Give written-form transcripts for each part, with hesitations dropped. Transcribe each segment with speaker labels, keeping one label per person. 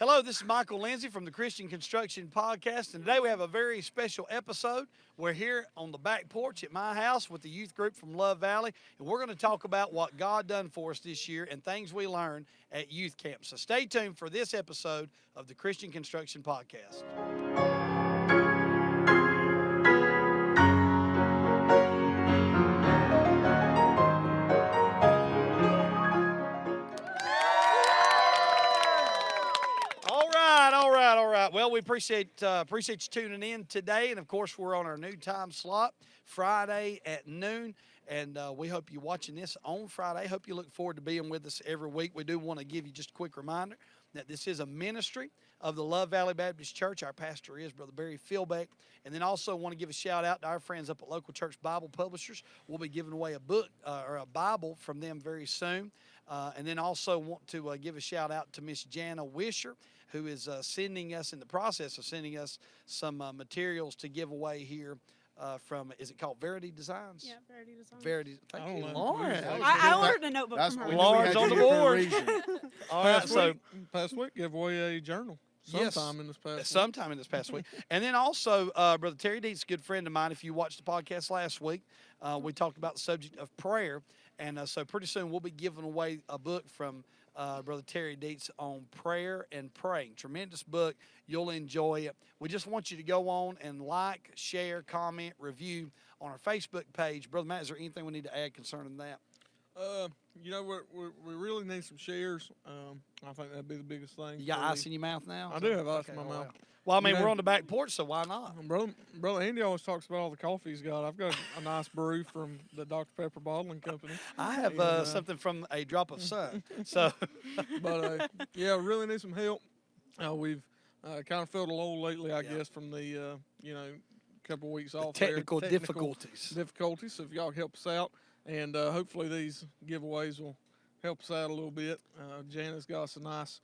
Speaker 1: Hello, this is Michael Lindsay from the Christian Construction Podcast, and today we have a very special episode. We're here on the back porch at my house with the youth group from Love Valley, and we're going to talk about what God done for us this year and things we learned at youth camp. So stay tuned for this episode of the Christian Construction Podcast. All right. Well, we appreciate you tuning in today, and of course, we're on our new time slot, Friday at noon, and we hope you're watching this on Friday. Hope you look forward to being with us every week. We do want to give you just a quick reminder that this is a ministry of the Love Valley Baptist Church. Our pastor is Brother Barry Philbeck, and then also want to give a shout out to our friends up at Local Church Bible Publishers. We'll be giving away a book or a Bible from them very soon. And then also want to give a shout out to Miss Jana Wisher, who is sending us, in the process of sending us some materials to give away here from, is it called Verity Designs?
Speaker 2: Yeah, Verity Designs.
Speaker 1: Verity, thank you,
Speaker 3: know.
Speaker 1: Lauren.
Speaker 2: I ordered a notebook from her.
Speaker 1: Lauren's on the board. All right,
Speaker 3: past week gave away a journal. Sometime in this past week.
Speaker 1: And then also, Brother Terry Deeds, a good friend of mine. If you watched the podcast last week, we talked about the subject of prayer. And so pretty soon we'll be giving away a book from Brother Terry Deets on prayer and praying. Tremendous book. You'll enjoy it. We just want you to go on and like, share, comment, review on our Facebook page. Brother Matt, is there anything we need to add concerning that?
Speaker 3: We really need some shares. I think that'd be the biggest thing.
Speaker 1: You got ice in your mouth now?
Speaker 3: I do have ice in my mouth.
Speaker 1: Well, I mean, we're on the back porch, so why not?
Speaker 3: Brother Andy always talks about all the coffee he's got. I've got a nice brew from the Dr. Pepper Bottling Company.
Speaker 1: I have something from A Drop of Sun. So,
Speaker 3: but really need some help. We've kind of felt a lull lately, I guess, from the couple of weeks off.
Speaker 1: Technical difficulties.
Speaker 3: So if y'all help us out, and hopefully these giveaways will help us out a little bit. Jana's got us a nice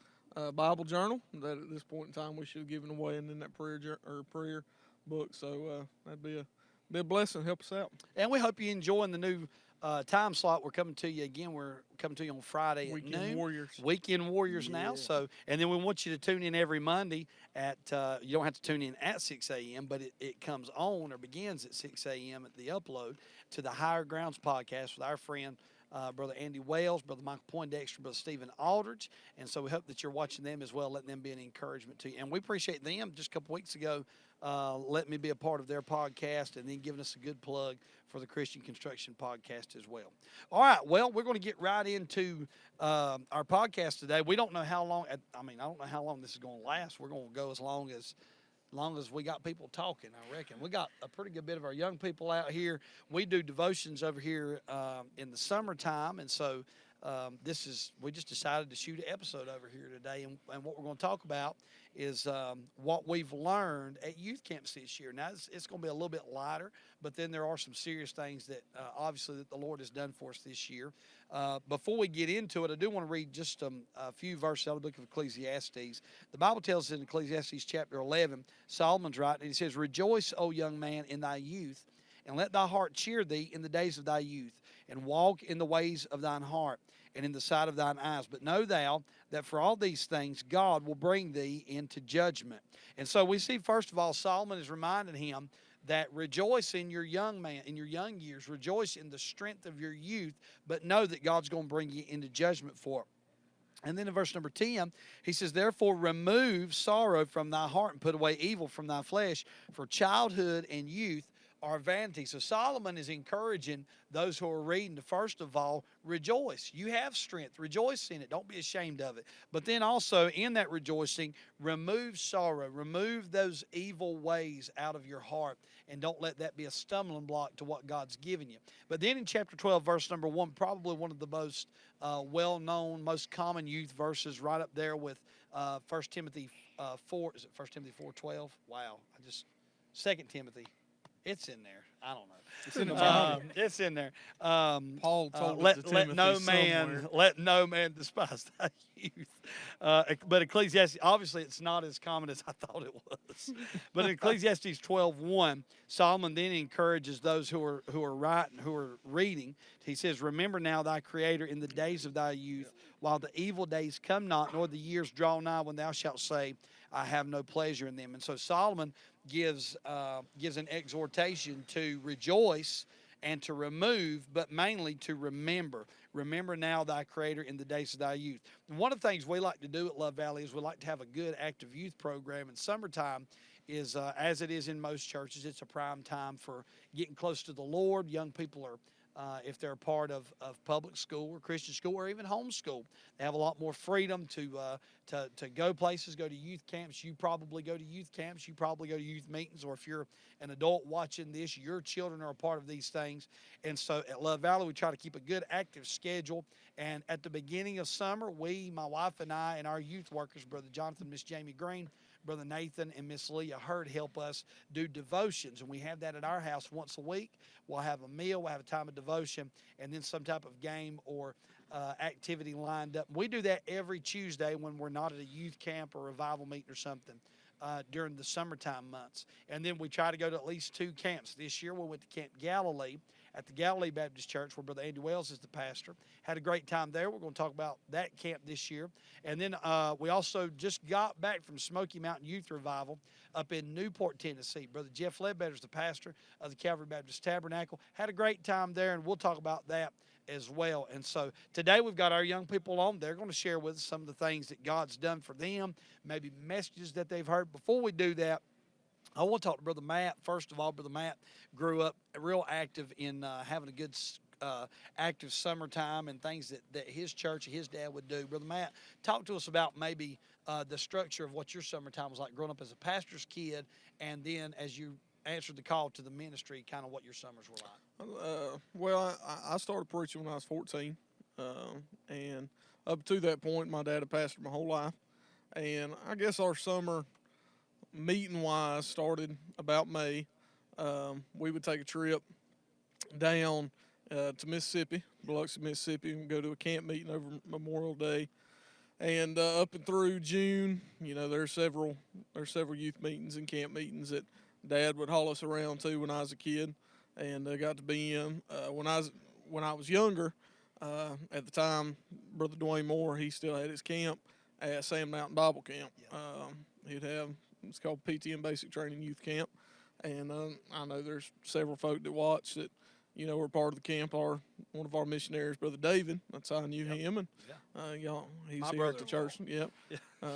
Speaker 3: Bible journal that at this point in time we should have given away, and then that prayer book. So that'd be a blessing. Help us out.
Speaker 1: And we hope you're enjoying the new time slot. We're coming to you again. We're coming to you on Friday at noon. Weekend Warriors now. So, and then we want you to tune in every Monday at. You don't have to tune in at 6 a.m., but it comes on or begins at 6 a.m. at the upload to the Higher Grounds podcast with our friend Brother Andy Wales, Brother Michael Poindexter, Brother Stephen Aldridge. And so we hope that you're watching them as well, letting them be an encouragement to you. And we appreciate them just a couple weeks ago letting me be a part of their podcast and then giving us a good plug for the Christian Construction Podcast as well. All right, well, we're going to get right into our podcast today. We don't know how long, I don't know how long this is going to last. We're going to go as long as we got people talking, I reckon. We got a pretty good bit of our young people out here. We do devotions over here in the summertime, and so we just decided to shoot an episode over here today, and what we're going to talk about is what we've learned at youth camps this year. Now, it's going to be a little bit lighter, but then there are some serious things that obviously that the Lord has done for us this year. Before we get into it, I do want to read just a few verses out of the book of Ecclesiastes. The Bible tells us in Ecclesiastes chapter 11, Solomon's writing, and he says, "Rejoice, O young man, in thy youth, and let thy heart cheer thee in the days of thy youth, and walk in the ways of thine heart, and in the sight of thine eyes. But know thou that for all these things God will bring thee into judgment." And so we see, first of all, Solomon is reminding him that rejoice in your young man, in your young years. Rejoice in the strength of your youth, but know that God's going to bring you into judgment for it. And then in verse number 10, he says, "Therefore remove sorrow from thy heart and put away evil from thy flesh, for childhood and youth are vanity." So Solomon is encouraging those who are reading to, first of all, rejoice. You have strength. Rejoice in it. Don't be ashamed of it. But then also in that rejoicing, remove sorrow. Remove those evil ways out of your heart, and don't let that be a stumbling block to what God's given you. But then in chapter 12, verse number 1, probably one of the most well-known, most common youth verses, right up there with 1 Timothy 4. Is it 1 Timothy 4:12? Wow. 2 Timothy. It's in there. I don't know.
Speaker 3: It's in the
Speaker 1: it's in there.
Speaker 3: Paul told
Speaker 1: let,
Speaker 3: it to
Speaker 1: let
Speaker 3: Timothy
Speaker 1: no
Speaker 3: somewhere.
Speaker 1: let no man despise thy youth. But Ecclesiastes, obviously, it's not as common as I thought it was. But in Ecclesiastes 12:1, Solomon then encourages those who are writing, who are reading. He says, "Remember now thy Creator in the days of thy youth, while the evil days come not, nor the years draw nigh, when thou shalt say, I have no pleasure in them." And so Solomon gives an exhortation to rejoice and to remove, but mainly to remember. Remember now thy Creator in the days of thy youth. And one of the things we like to do at Love Valley is we like to have a good active youth program. And summertime is, as it is in most churches, it's a prime time for getting close to the Lord. Young people are, if they're a part of public school or Christian school or even homeschool, they have a lot more freedom to go places, go to youth camps. You probably go to youth camps. You probably go to youth meetings. Or if you're an adult watching this, your children are a part of these things. And so at Love Valley, we try to keep a good active schedule. And at the beginning of summer, my wife and I, and our youth workers, Brother Jonathan, Miss Jamie Green, Brother Nathan, and Miss Leah Hurd help us do devotions. And we have that at our house once a week. We'll have a meal, we'll have a time of devotion, and then some type of game or activity lined up. We do that every Tuesday when we're not at a youth camp or revival meeting or something during the summertime months. And then we try to go to at least 2 camps. This year we went to Camp Galilee at the Galilee Baptist Church, where Brother Andy Wells is the pastor. Had a great time there. We're going to talk about that camp this year. And then we also just got back from Smoky Mountain Youth Revival up in Newport, Tennessee. Brother Jeff Ledbetter is the pastor of the Calvary Baptist Tabernacle. Had a great time there, and we'll talk about that as well. And so today we've got our young people on. They're going to share with us some of the things that God's done for them, maybe messages that they've heard. Before we do that, I want to talk to Brother Matt. First of all, Brother Matt grew up real active in having a good active summertime and things that his church and his dad would do. Brother Matt, talk to us about maybe the structure of what your summertime was like growing up as a pastor's kid, and then as you answered the call to the ministry, kind of what your summers were like.
Speaker 3: Well, I started preaching when I was 14, and up to that point, my dad had pastored my whole life. And I guess our summer, meeting-wise, started about May. We would take a trip down to Mississippi, Biloxi, Mississippi, and go to a camp meeting over Memorial Day. And up and through June, there's several youth meetings and camp meetings that Dad would haul us around to when I was a kid, and got to be in. When I was younger, at the time, Brother Dwayne Moore, he still had his camp at Sand Mountain Bible Camp. Yeah. It's called PTM Basic Training Youth Camp, and I know there's several folk that watch that were part of the camp. One of our missionaries, Brother David, that's how I knew him, and he's
Speaker 1: My
Speaker 3: here at the church.
Speaker 1: Yep.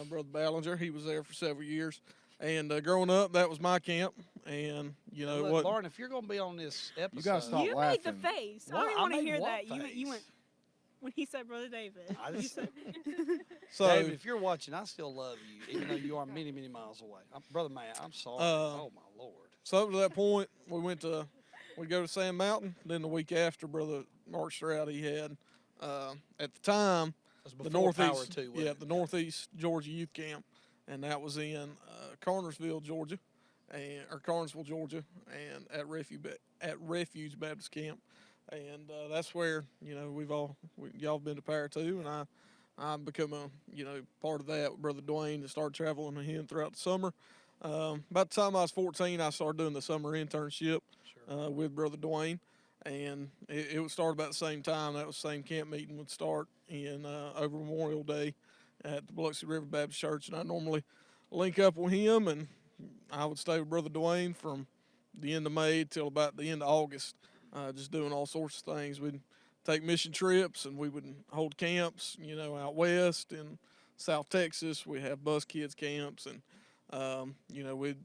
Speaker 3: Brother Ballinger, he was there for several years. And growing up, that was my camp. And
Speaker 1: Look,
Speaker 3: what,
Speaker 1: Lauren, if you're going to be on this episode,
Speaker 4: You gotta stop
Speaker 2: You
Speaker 4: laughing.
Speaker 2: made the face.
Speaker 1: What?
Speaker 2: I didn't
Speaker 1: I
Speaker 2: want to
Speaker 1: made
Speaker 2: hear
Speaker 1: what
Speaker 2: that.
Speaker 1: face?
Speaker 2: You went when he said Brother David.
Speaker 1: I
Speaker 2: You
Speaker 1: just-
Speaker 2: said,
Speaker 3: so
Speaker 1: David, if you're watching, I still love you, even though you are many, many miles away. Brother Matt, I'm sorry. Oh my Lord.
Speaker 3: So up to that point, we go to Sand Mountain. Then the week after, Brother Mark Stroud, he had at the time
Speaker 1: That's
Speaker 3: the
Speaker 1: before Power
Speaker 3: Northeast,
Speaker 1: 2, wasn't it?
Speaker 3: the Northeast Georgia Youth Camp, and that was in Carnersville, Georgia, or Carnesville, Georgia, and at Refuge Baptist Camp, and that's where y'all have been to Power 2, and I've become a part of that with Brother Dwayne and started traveling with him throughout the summer. About the time I was 14, I started doing the summer internship with Brother Dwayne, and it would start about the same time. That was the same camp meeting would start in over Memorial Day at the Biloxi River Baptist Church, and I normally link up with him, and I would stay with Brother Dwayne from the end of May till about the end of August, just doing all sorts of things. We'd take mission trips, and we would hold camps, out west in South Texas. We have bus kids camps, and we'd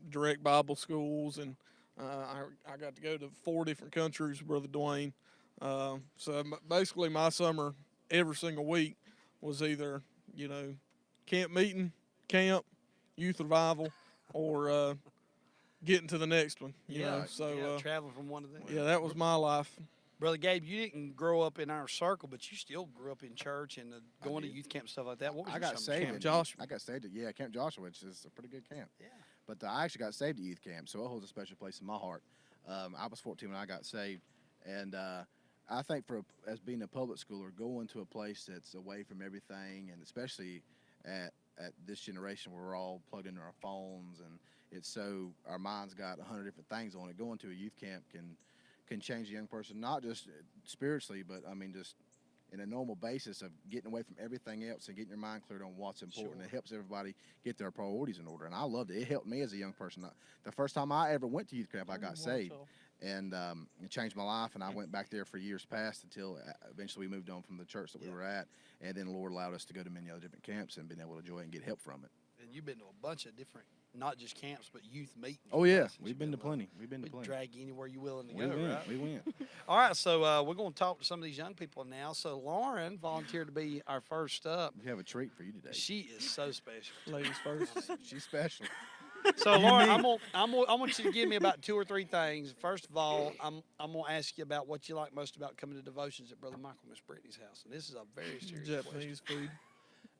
Speaker 3: direct Bible schools, and I got to go to 4 different countries with Brother Dwayne. So basically my summer every single week was either, camp meeting, camp, youth revival, or getting to the next one.
Speaker 1: Traveling from one to the
Speaker 3: Yeah, that was my life.
Speaker 1: Brother Gabe, you didn't grow up in our circle, but you still grew up in church and going to youth camp and stuff like that. What was
Speaker 4: I
Speaker 1: your
Speaker 4: got
Speaker 1: summer
Speaker 4: saved.
Speaker 1: camp?
Speaker 3: Camp Joshua.
Speaker 4: I got saved at Camp Joshua, which is a pretty good camp.
Speaker 1: Yeah.
Speaker 4: But I actually got saved at youth camp, so it holds a special place in my heart. I was 14 when I got saved, and I think as being a public schooler, going to a place that's away from everything, and especially at this generation where we're all plugged into our phones, and it's so our mind's got 100 different things on it. Going to a youth camp can change a young person, not just spiritually, but I mean just in a normal basis of getting away from everything else and getting your mind cleared on what's important. It helps everybody get their priorities in order, and I loved it. It helped me as a young person. The first time I ever went to youth camp, I got saved, and it changed my life, and I went back there for years past until eventually we moved on from the church that we were at, and then the Lord allowed us to go to many other different camps and been able to enjoy it and get help from it.
Speaker 1: And you've been to a bunch of different, not just camps, but youth meetings.
Speaker 4: Oh, yeah. We've been to plenty. We've
Speaker 1: drag you anywhere you're willing to go, right?
Speaker 4: We went.
Speaker 1: All right, so we're going to talk to some of these young people now. So Lauren volunteered to be our first up.
Speaker 4: We have a treat for you today.
Speaker 1: She is so special.
Speaker 3: Ladies first.
Speaker 4: She's special.
Speaker 1: So Lauren, I want you to give me about 2 or 3 things. First of all, I'm gonna ask you about what you like most about coming to devotions at Brother Michael and Miss Brittany's house, and this is a very serious
Speaker 3: Japanese food.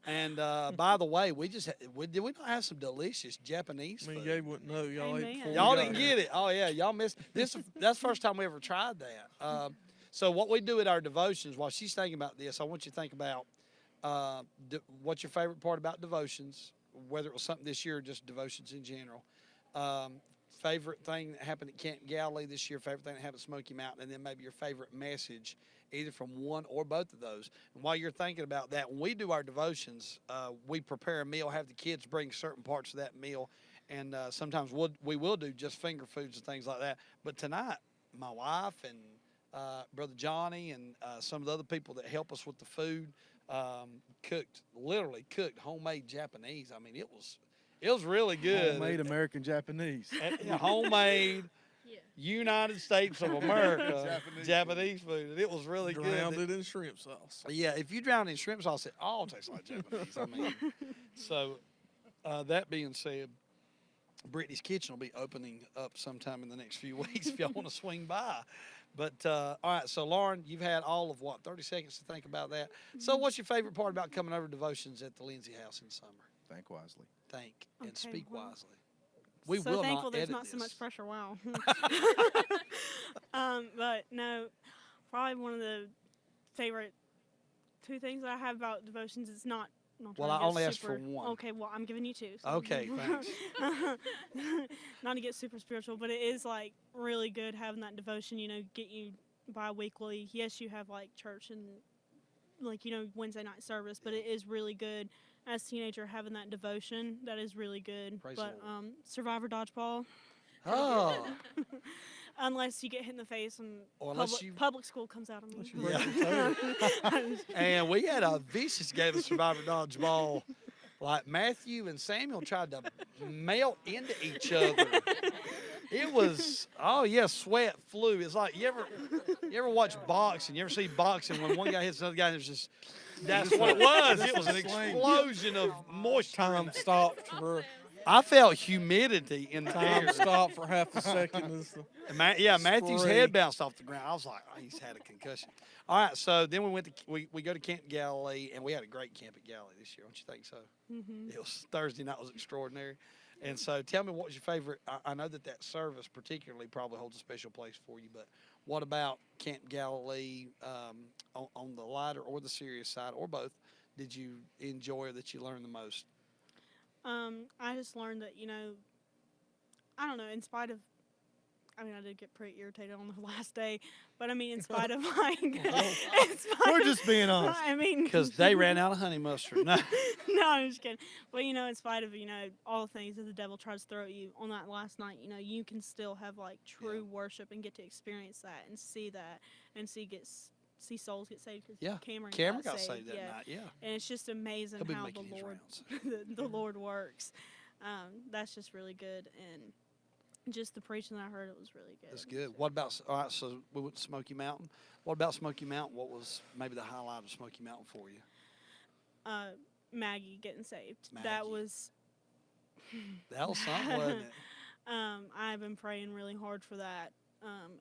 Speaker 1: And by the way, did we not have some delicious Japanese food?
Speaker 3: Gabe wouldn't know. Y'all ate before
Speaker 1: Y'all
Speaker 3: we
Speaker 1: didn't
Speaker 3: got
Speaker 1: get
Speaker 3: here.
Speaker 1: it. Oh yeah, y'all missed this. That's the first time we ever tried that. So what we do at our devotions, while she's thinking about this, I want you to think about what's your favorite part about devotions, whether it was something this year or just devotions in general. Favorite thing that happened at Camp Galilee this year, favorite thing that happened at Smoky Mountain, and then maybe your favorite message, either from one or both of those. And while you're thinking about that, when we do our devotions, we prepare a meal, have the kids bring certain parts of that meal, and sometimes we will do just finger foods and things like that. But tonight, my wife and Brother Johnny and some of the other people that help us with the food literally cooked homemade Japanese. I mean, it was really good.
Speaker 4: Homemade American Japanese.
Speaker 1: Homemade United States of America Japanese food. And it was really good.
Speaker 3: Drowned it in shrimp sauce.
Speaker 1: Yeah, if you drown it in shrimp sauce, it all tastes like Japanese. I mean, so that being said, Brittany's Kitchen will be opening up sometime in the next few weeks if y'all want to swing by. But, all right, so, Lauren, you've had all of, 30 seconds to think about that. So what's your favorite part about coming over to devotions at the Lindsay House in summer?
Speaker 4: Think wisely.
Speaker 1: Think and
Speaker 2: Okay,
Speaker 1: speak
Speaker 2: well,
Speaker 1: wisely. We
Speaker 2: so
Speaker 1: will
Speaker 2: thankful
Speaker 1: not
Speaker 2: there's
Speaker 1: edit
Speaker 2: not
Speaker 1: this.
Speaker 2: so much pressure. Wow. But no, probably one of the favorite 2 things that I have about devotions is not.
Speaker 1: Well, I only asked for one.
Speaker 2: Okay, well, I'm giving you 2. So.
Speaker 1: Okay, thanks.
Speaker 2: Not to get super spiritual, but it is like really good having that devotion. Get you bi-weekly. Yes, you have like church and Wednesday night service, but it is really good. As a teenager, having that devotion, that is really good.
Speaker 1: Praise the
Speaker 2: but
Speaker 1: Lord.
Speaker 2: Survivor Dodgeball,
Speaker 1: Oh,
Speaker 2: unless you get hit in the face and
Speaker 1: Or unless you-
Speaker 2: public school comes out of me.
Speaker 3: you break your toe.
Speaker 1: and we had a vicious game of Survivor Dodgeball. Like Matthew and Samuel tried to melt into each other. It was, sweat flew. It's like you ever watch boxing? You ever see boxing when one guy hits another guy? And it's just that's what it was. It was an explosion of moisture.
Speaker 3: Time stopped for
Speaker 1: I felt humidity in the
Speaker 3: time
Speaker 1: air.
Speaker 3: stopped for half a second. As the
Speaker 1: Matthew's
Speaker 3: spray.
Speaker 1: head bounced off the ground. I was like, he's had a concussion. All right, so then we go to Camp Galilee, and we had a great camp at Galilee this year. Don't you think so?
Speaker 2: Mm-hmm.
Speaker 1: It was Thursday night was extraordinary. And so tell me, what was your favorite? I know that service particularly probably holds a special place for you, but what about Camp Galilee on the lighter or the serious side, or both, did you enjoy or that you learned the most?
Speaker 2: I just learned that, I don't know, in spite of, I did get pretty irritated on the last day, but in spite of
Speaker 4: We're just being honest.
Speaker 1: Because they ran out of honey mustard. No.
Speaker 2: No, I'm just kidding. But, in spite of, all the things that the devil tries to throw at you on that last night, you can still have, true worship and get to experience that and see that and see souls get saved. Cause
Speaker 1: Yeah,
Speaker 2: Cameron
Speaker 1: got saved that night, yeah.
Speaker 2: And it's just amazing
Speaker 1: He'll be
Speaker 2: how the
Speaker 1: making his
Speaker 2: Lord,
Speaker 1: rounds.
Speaker 2: the Lord works. That's just really good. And just the preaching that I heard, it was really good.
Speaker 1: That's good. What about, all right, so we went to Smoky Mountain. What about Smoky Mountain? What was maybe the highlight of Smoky Mountain for you?
Speaker 2: Maggie getting saved.
Speaker 1: Maggie.
Speaker 2: That was
Speaker 1: something, wasn't it?
Speaker 2: I've been praying really hard for that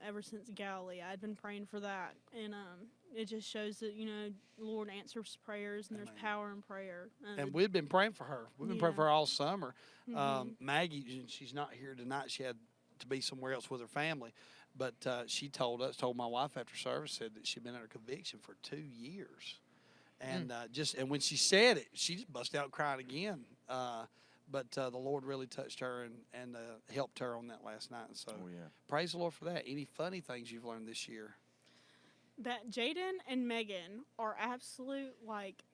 Speaker 2: ever since Galilee. I'd been praying for that, and it just shows that the Lord answers prayers, and there's
Speaker 1: Amen.
Speaker 2: power in prayer.
Speaker 1: And we've been praying for her. We've been praying
Speaker 2: Yeah.
Speaker 1: for her all summer.
Speaker 2: Mhm.
Speaker 1: Maggie, she's not here tonight. She had to be somewhere else with her family. But she told my wife after service, said that she'd been under conviction for 2 years. And and when she said it, she just busted out crying again. But the Lord really touched her and helped her on that last night. And so praise the Lord for that. Any funny things you've learned this year?
Speaker 2: That Jaden and Megan are absolute, like,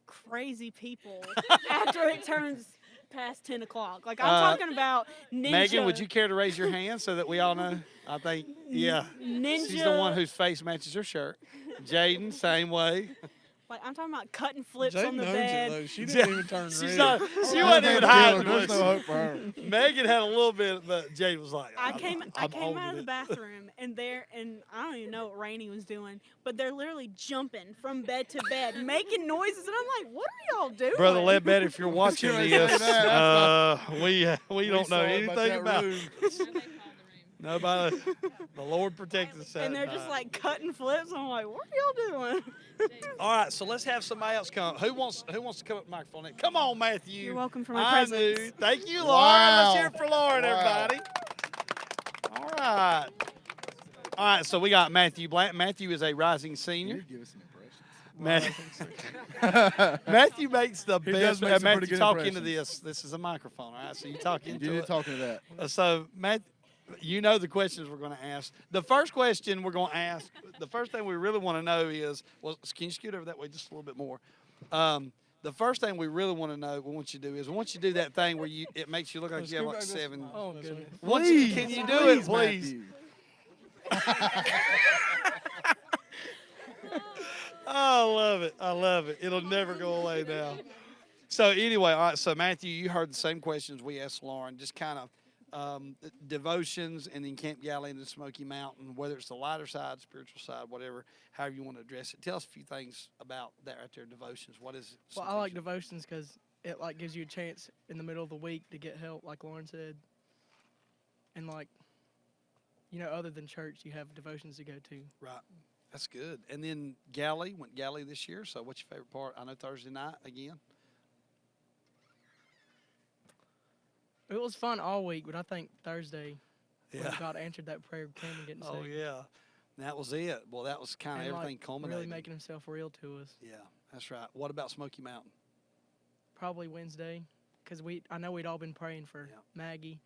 Speaker 2: crazy people after it turns past 10 o'clock. Like, I'm talking about ninja.
Speaker 1: Megan, would you care to raise your hand so that we all know? I think, yeah.
Speaker 2: Ninja.
Speaker 1: She's the one whose face matches her shirt. Jaden, same way.
Speaker 2: Like, I'm talking about cutting flips
Speaker 3: Jaden
Speaker 2: on the
Speaker 3: knows
Speaker 2: bed.
Speaker 3: it, though. She didn't even turn
Speaker 1: She's
Speaker 3: red.
Speaker 1: not, she wasn't even hiding.
Speaker 4: There's no hope for her.
Speaker 1: Megan had a little bit, but Jaden was like,
Speaker 2: I came out
Speaker 1: holding
Speaker 2: of the
Speaker 1: it.
Speaker 2: bathroom, and I don't even know what Rainey was doing, but they're literally jumping from bed to bed, making noises, and I'm like, what are y'all doing?
Speaker 1: Brother Ledbetter, if you're watching
Speaker 4: Can't
Speaker 1: this,
Speaker 4: say that.
Speaker 1: we don't know
Speaker 4: saw
Speaker 1: anything about
Speaker 4: room.
Speaker 1: nobody. The Lord protects us.
Speaker 2: And they're just like cutting flips. I'm like, what are y'all doing?
Speaker 1: All right, so let's have somebody else come. Who wants to come up to the microphone? Come on, Matthew.
Speaker 2: You're welcome for my
Speaker 1: I
Speaker 2: presence.
Speaker 1: knew. Thank you, Lauren.
Speaker 4: Wow.
Speaker 1: Let's hear it for Lauren,
Speaker 4: Wow.
Speaker 1: everybody. All right. All right, so we got Matthew Blanton. Matthew is a rising
Speaker 4: You
Speaker 1: senior.
Speaker 4: need to give us some impressions.
Speaker 1: Matthew makes the
Speaker 4: He
Speaker 1: best.
Speaker 4: does make some pretty
Speaker 1: Matthew,
Speaker 4: good
Speaker 1: talk into
Speaker 4: impressions.
Speaker 1: this. This is a microphone, all right? So you talk
Speaker 4: You
Speaker 1: into
Speaker 4: need
Speaker 1: it.
Speaker 4: to talk into that.
Speaker 1: So, Matt, you know the questions we're going to ask. The first question we're going to ask, the first thing we really want to know is, well, can you scoot over that way just a little bit more? The first thing we really want to know, we want you to do is, once you do that thing where it makes you look like you have like 7.
Speaker 3: Oh, goodness.
Speaker 1: Once you, can you do it, please?
Speaker 4: Matthew.
Speaker 1: Oh, I love it. I love it. It'll never go away now. So anyway, all right. So Matthew, you heard the same questions we asked Lauren. Just kind of devotions, and then Camp Galilee and the Smoky Mountain, whether it's the lighter side, spiritual side, whatever, however you want to address it. Tell us a few things about that right there, devotions. What is it?
Speaker 5: Well, I like devotions because it like gives you a chance in the middle of the week to get help, like Lauren said. And like, other than church, you have devotions to go to.
Speaker 1: Right. That's good. And then Galilee, went Galilee this year. So what's your favorite part? I know Thursday night again.
Speaker 5: It was fun all week, but I think Thursday, when
Speaker 1: Yeah.
Speaker 5: God answered that prayer, came and getting
Speaker 1: Oh,
Speaker 5: saved.
Speaker 1: yeah. That was it. Well, that was kind of
Speaker 5: And,
Speaker 1: everything
Speaker 5: like,
Speaker 1: culminated.
Speaker 5: really making himself real to us.
Speaker 1: Yeah, that's right. What about Smoky Mountain?
Speaker 5: Probably Wednesday, because I know we'd all been praying for
Speaker 1: Yeah.
Speaker 5: Maggie,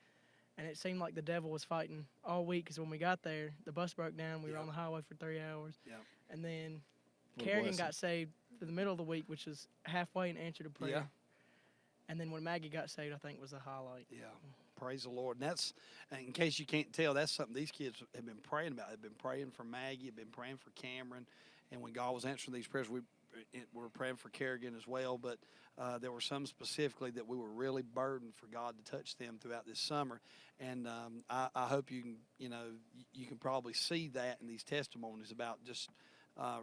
Speaker 5: and it seemed like the devil was fighting all week. Because when we got there, the bus broke down. We were
Speaker 1: Yeah.
Speaker 5: on the highway for 3 hours.
Speaker 1: Yeah.
Speaker 5: And then
Speaker 4: What a
Speaker 5: Kerrigan
Speaker 4: blessing.
Speaker 5: got saved in the middle of the week, which was halfway and answered a prayer.
Speaker 1: Yeah.
Speaker 5: And then when Maggie got saved, I think was the highlight.
Speaker 1: Yeah. Praise the Lord. And that's, in case you can't tell, that's something these kids have been praying about. They've been praying for Maggie, have been praying for Cameron. And when God was answering these prayers, we were praying for Kerrigan as well. But there were some specifically that we were really burdened for God to touch them throughout this summer. And I hope you can, you can probably see that in these testimonies about just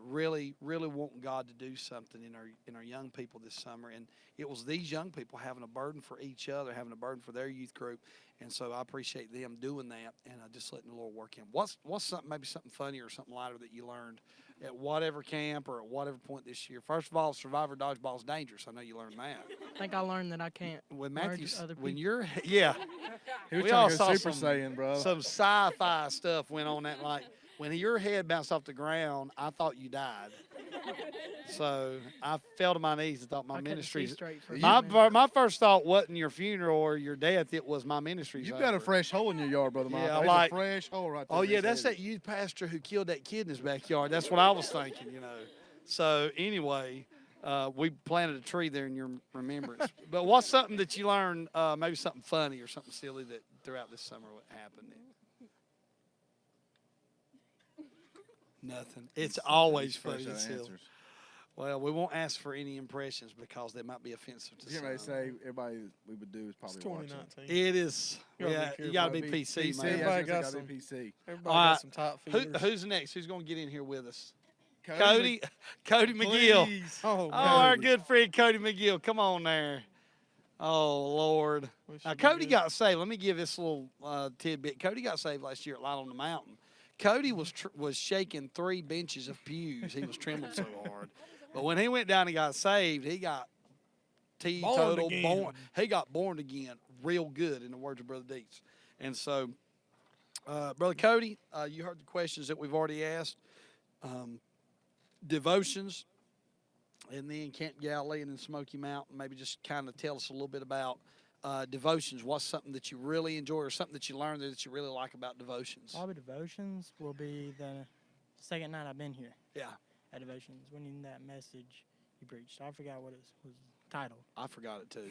Speaker 1: really wanting God to do something in our young people this summer. And it was these young people having a burden for each other, having a burden for their youth group. And so I appreciate them doing that and just letting the Lord work in. What's something, maybe something funny or something lighter that you learned at whatever camp or at whatever point this year? First of all, Survivor Dodgeball is dangerous. I know you learned that.
Speaker 5: I think I learned that I can't
Speaker 1: When
Speaker 5: merge
Speaker 1: Matthew,
Speaker 5: other
Speaker 1: when
Speaker 5: people.
Speaker 1: you're, yeah.
Speaker 4: He was
Speaker 1: We
Speaker 4: trying
Speaker 1: all
Speaker 4: to
Speaker 1: saw
Speaker 4: go Super
Speaker 1: some-
Speaker 4: Saiyan, bro.
Speaker 1: Some sci-fi stuff went on that. Like when your head bounced off the ground, I thought you died. So I fell to my knees and thought my
Speaker 5: I couldn't see
Speaker 1: ministry.
Speaker 5: straight for a
Speaker 1: My
Speaker 5: minute.
Speaker 1: my first thought wasn't your funeral or your death. It was my ministry.
Speaker 4: You've got a fresh hole in your yard, brother. Mike.
Speaker 1: Yeah,
Speaker 4: There's
Speaker 1: like-
Speaker 4: a fresh hole right there.
Speaker 1: Oh
Speaker 4: in
Speaker 1: yeah,
Speaker 4: his
Speaker 1: that's
Speaker 4: head.
Speaker 1: that youth pastor who killed that kid in his backyard. That's what I was thinking. So anyway, we planted a tree there in your remembrance. But what's something that you learned? Maybe something funny or something silly that throughout this summer what happened. Nothing. It's always
Speaker 4: Fresh
Speaker 1: funny.
Speaker 4: out
Speaker 1: It's
Speaker 4: of
Speaker 1: silly.
Speaker 4: answers.
Speaker 1: Well, we won't ask for any impressions because they might be offensive to
Speaker 4: Getting
Speaker 1: some.
Speaker 4: ready to say everybody we would do is
Speaker 3: It's
Speaker 4: probably watching.
Speaker 3: 2019.
Speaker 1: It is.
Speaker 3: You gotta be
Speaker 1: Yeah,
Speaker 3: careful.
Speaker 1: you got to be
Speaker 4: Gotta
Speaker 1: PC,
Speaker 4: PC.
Speaker 1: man.
Speaker 3: Everybody
Speaker 4: I was
Speaker 3: got
Speaker 4: gonna say,
Speaker 3: some-
Speaker 4: gotta be PC.
Speaker 3: Everybody
Speaker 1: All right.
Speaker 3: got some top feeders.
Speaker 1: Who's next? Who's going to get in here with us? Cody McGill.
Speaker 3: Please. Oh,
Speaker 1: Oh, our
Speaker 3: God.
Speaker 1: good friend Cody McGill. Come on there. Oh, Lord.
Speaker 3: We should
Speaker 1: Now,
Speaker 3: be
Speaker 1: Cody
Speaker 3: good.
Speaker 1: got saved. Let me give this little tidbit. Cody got saved last year at Light on the Mountain. Cody was shaking 3 benches of pews. He was trembling so hard. But when he went down and got saved, he got teetotal
Speaker 3: again.
Speaker 1: born. He got born again real good, in the words of Brother Dietz. And so, Brother Cody, you heard the questions that we've already asked. Devotions, and then Camp Galilee, and then Smoky Mountain. Maybe just kind of tell us a little bit about devotions. What's something that you really enjoy, or something that you learned that you really like about devotions?
Speaker 6: Probably devotions will be the second night I've been here
Speaker 1: Yeah,
Speaker 6: at devotions. When in that message you preached, I forgot what it was titled.
Speaker 1: I forgot it too.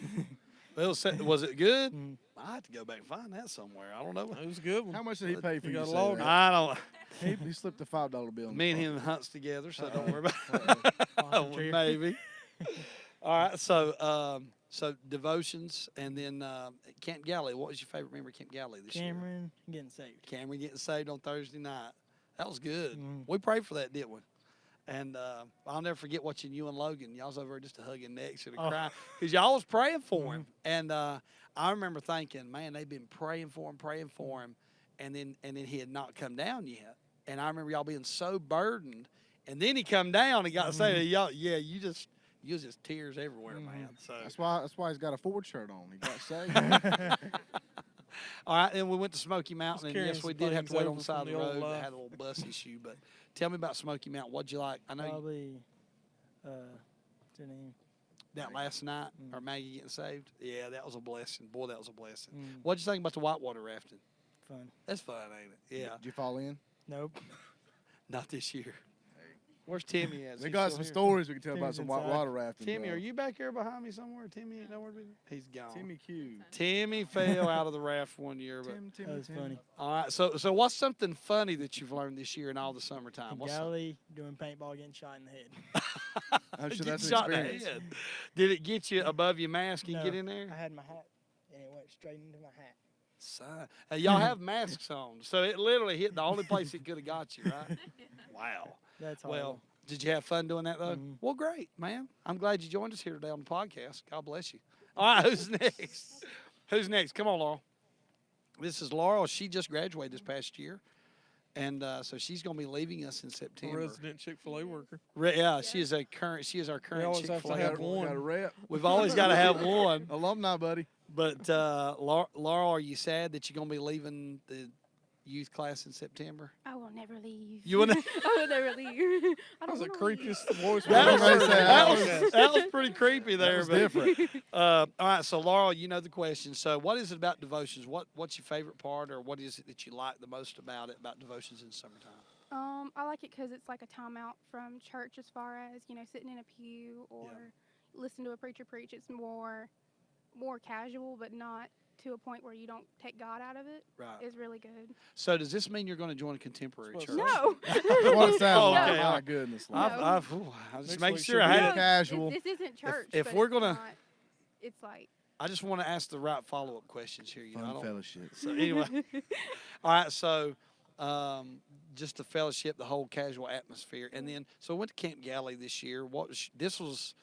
Speaker 1: Well, was it good?
Speaker 6: Mm.
Speaker 1: I have to go back and find that somewhere. I don't know.
Speaker 3: It was a good one.
Speaker 4: How much did he pay for
Speaker 3: You
Speaker 4: you?
Speaker 3: got
Speaker 4: to
Speaker 3: a
Speaker 4: say
Speaker 3: log.
Speaker 4: that?
Speaker 1: I don't.
Speaker 4: He slipped a $5 bill. in
Speaker 1: Me and
Speaker 4: the
Speaker 1: him hunts together, so don't
Speaker 4: Uh-oh.
Speaker 1: worry about
Speaker 6: Awesome
Speaker 1: it.
Speaker 6: cheer.
Speaker 1: Maybe. All right. So, so devotions, and then Camp Galilee. What was your favorite memory of Camp Galilee this year?
Speaker 6: Cameron getting saved.
Speaker 1: Cameron getting saved on Thursday night. That was good.
Speaker 6: Mm.
Speaker 1: We prayed for that, didn't we? And I'll never forget watching you and Logan. Y'all was over there just a hugging necks and a
Speaker 6: Oh.
Speaker 1: crying because y'all was praying for him. And I remember thinking, man, they've been praying for him, and then he had not come down yet. And I remember y'all being so burdened, and then he come down and got saved. Y'all, yeah, you was just tears everywhere, man. So
Speaker 4: That's why he's got a Ford shirt on. He got saved.
Speaker 1: all right, and we went to Smoky Mountain, and
Speaker 3: carrying
Speaker 1: yes, we
Speaker 3: some
Speaker 1: did have to
Speaker 3: things
Speaker 1: wait on
Speaker 3: over
Speaker 1: the side of
Speaker 3: from
Speaker 1: the
Speaker 3: the old
Speaker 1: road. That
Speaker 3: life.
Speaker 1: had a little bus issue, but tell me about Smoky Mountain. What'd you like? I know you,
Speaker 6: Probably, what's her name?
Speaker 1: that last night,
Speaker 6: Mm.
Speaker 1: or Maggie getting saved. Yeah, that was a blessing. Boy, that was a blessing.
Speaker 6: Mm,
Speaker 1: What'd you think about the whitewater rafting?
Speaker 6: fun.
Speaker 1: That's fun, ain't it? Yeah,
Speaker 4: Did you fall in?
Speaker 6: Nope.
Speaker 1: not this year. Where's Timmy at? Is
Speaker 4: They
Speaker 1: he
Speaker 4: got
Speaker 1: still
Speaker 4: some
Speaker 1: here?
Speaker 4: stories we can tell about
Speaker 6: Timmy's
Speaker 4: some
Speaker 6: inside.
Speaker 4: water rafting.
Speaker 1: Timmy,
Speaker 4: bro.
Speaker 1: are you back here behind me somewhere? Timmy ain't nowhere to be. He's gone.
Speaker 4: Timmy Q.
Speaker 1: Timmy fell out of the raft one year, but
Speaker 6: That was funny.
Speaker 1: all right. So what's something funny that you've learned this year in all the summertime?
Speaker 6: In
Speaker 1: What's something-
Speaker 6: Galilee, doing paintball, getting shot in the head.
Speaker 4: I'm sure
Speaker 1: Get
Speaker 4: that's an
Speaker 1: shot in the
Speaker 4: experience.
Speaker 1: head. Did it get you above your mask and
Speaker 6: No,
Speaker 1: get in there?
Speaker 6: I had my hat, and it went straight into my hat.
Speaker 1: Son. Y'all have masks on, so it literally hit the only place it could have got you, right? Wow.
Speaker 6: That's
Speaker 1: Well,
Speaker 6: horrible.
Speaker 1: did you have fun doing that though?
Speaker 6: Mhm.
Speaker 1: Well, great, man. I'm glad you joined us here today on the podcast. God bless you. All right, who's next? Who's next? Come on, Laurel. This is Laurel. She just graduated this past year, and so she's going to be leaving us in
Speaker 3: A
Speaker 1: September.
Speaker 3: resident Chick-fil-A worker.
Speaker 1: Yeah, she is a current. She is our current
Speaker 3: always have to
Speaker 1: Chick-fil-A
Speaker 3: have
Speaker 1: employee.
Speaker 3: one.
Speaker 4: Got a rep.
Speaker 1: We've always got to have one.
Speaker 4: Alumni, buddy.
Speaker 1: But Laurel, are you sad that you're going to be leaving the youth class in September?
Speaker 7: I will never leave.
Speaker 1: You wanna-
Speaker 7: I will never leave. I
Speaker 3: That was the
Speaker 7: don't wanna leave.
Speaker 3: creepiest voice we've
Speaker 1: That
Speaker 3: ever
Speaker 1: was,
Speaker 3: heard.
Speaker 1: that,
Speaker 3: on
Speaker 1: was,
Speaker 3: the podcast.
Speaker 1: that was pretty creepy there.
Speaker 4: was
Speaker 1: but,
Speaker 4: different.
Speaker 1: all right, so Laurel, you know the question. So, what is it about devotions? What's your favorite part, or what is it that you like the most about it, about devotions in the summertime?
Speaker 7: I like it because it's like a time out from church as far as, sitting in a pew or listen to a preacher preach. It's more casual, but not to a point where you don't take God out of it.
Speaker 1: Right.
Speaker 7: It's really good.
Speaker 1: So, does this mean you're going to join a contemporary
Speaker 3: What's
Speaker 1: church?
Speaker 7: No.
Speaker 4: What it sounds
Speaker 1: Oh,
Speaker 4: like.
Speaker 1: okay.
Speaker 4: My goodness.
Speaker 7: No.
Speaker 4: Lord.
Speaker 1: I just
Speaker 3: Next
Speaker 1: make
Speaker 3: week
Speaker 1: sure
Speaker 3: she'll
Speaker 1: I
Speaker 3: be
Speaker 1: have.
Speaker 3: there.
Speaker 4: Casual.
Speaker 7: This isn't church.
Speaker 1: if
Speaker 7: but
Speaker 1: we're
Speaker 7: it's
Speaker 1: gonna-
Speaker 7: not- it's like,
Speaker 1: I just want to ask the right follow-up questions here. You know, I
Speaker 4: Fun
Speaker 1: don't,
Speaker 4: fellowship.
Speaker 1: so anyway, all right. So, just the fellowship, the whole casual atmosphere, and then so I went to Camp Galilee this year. This was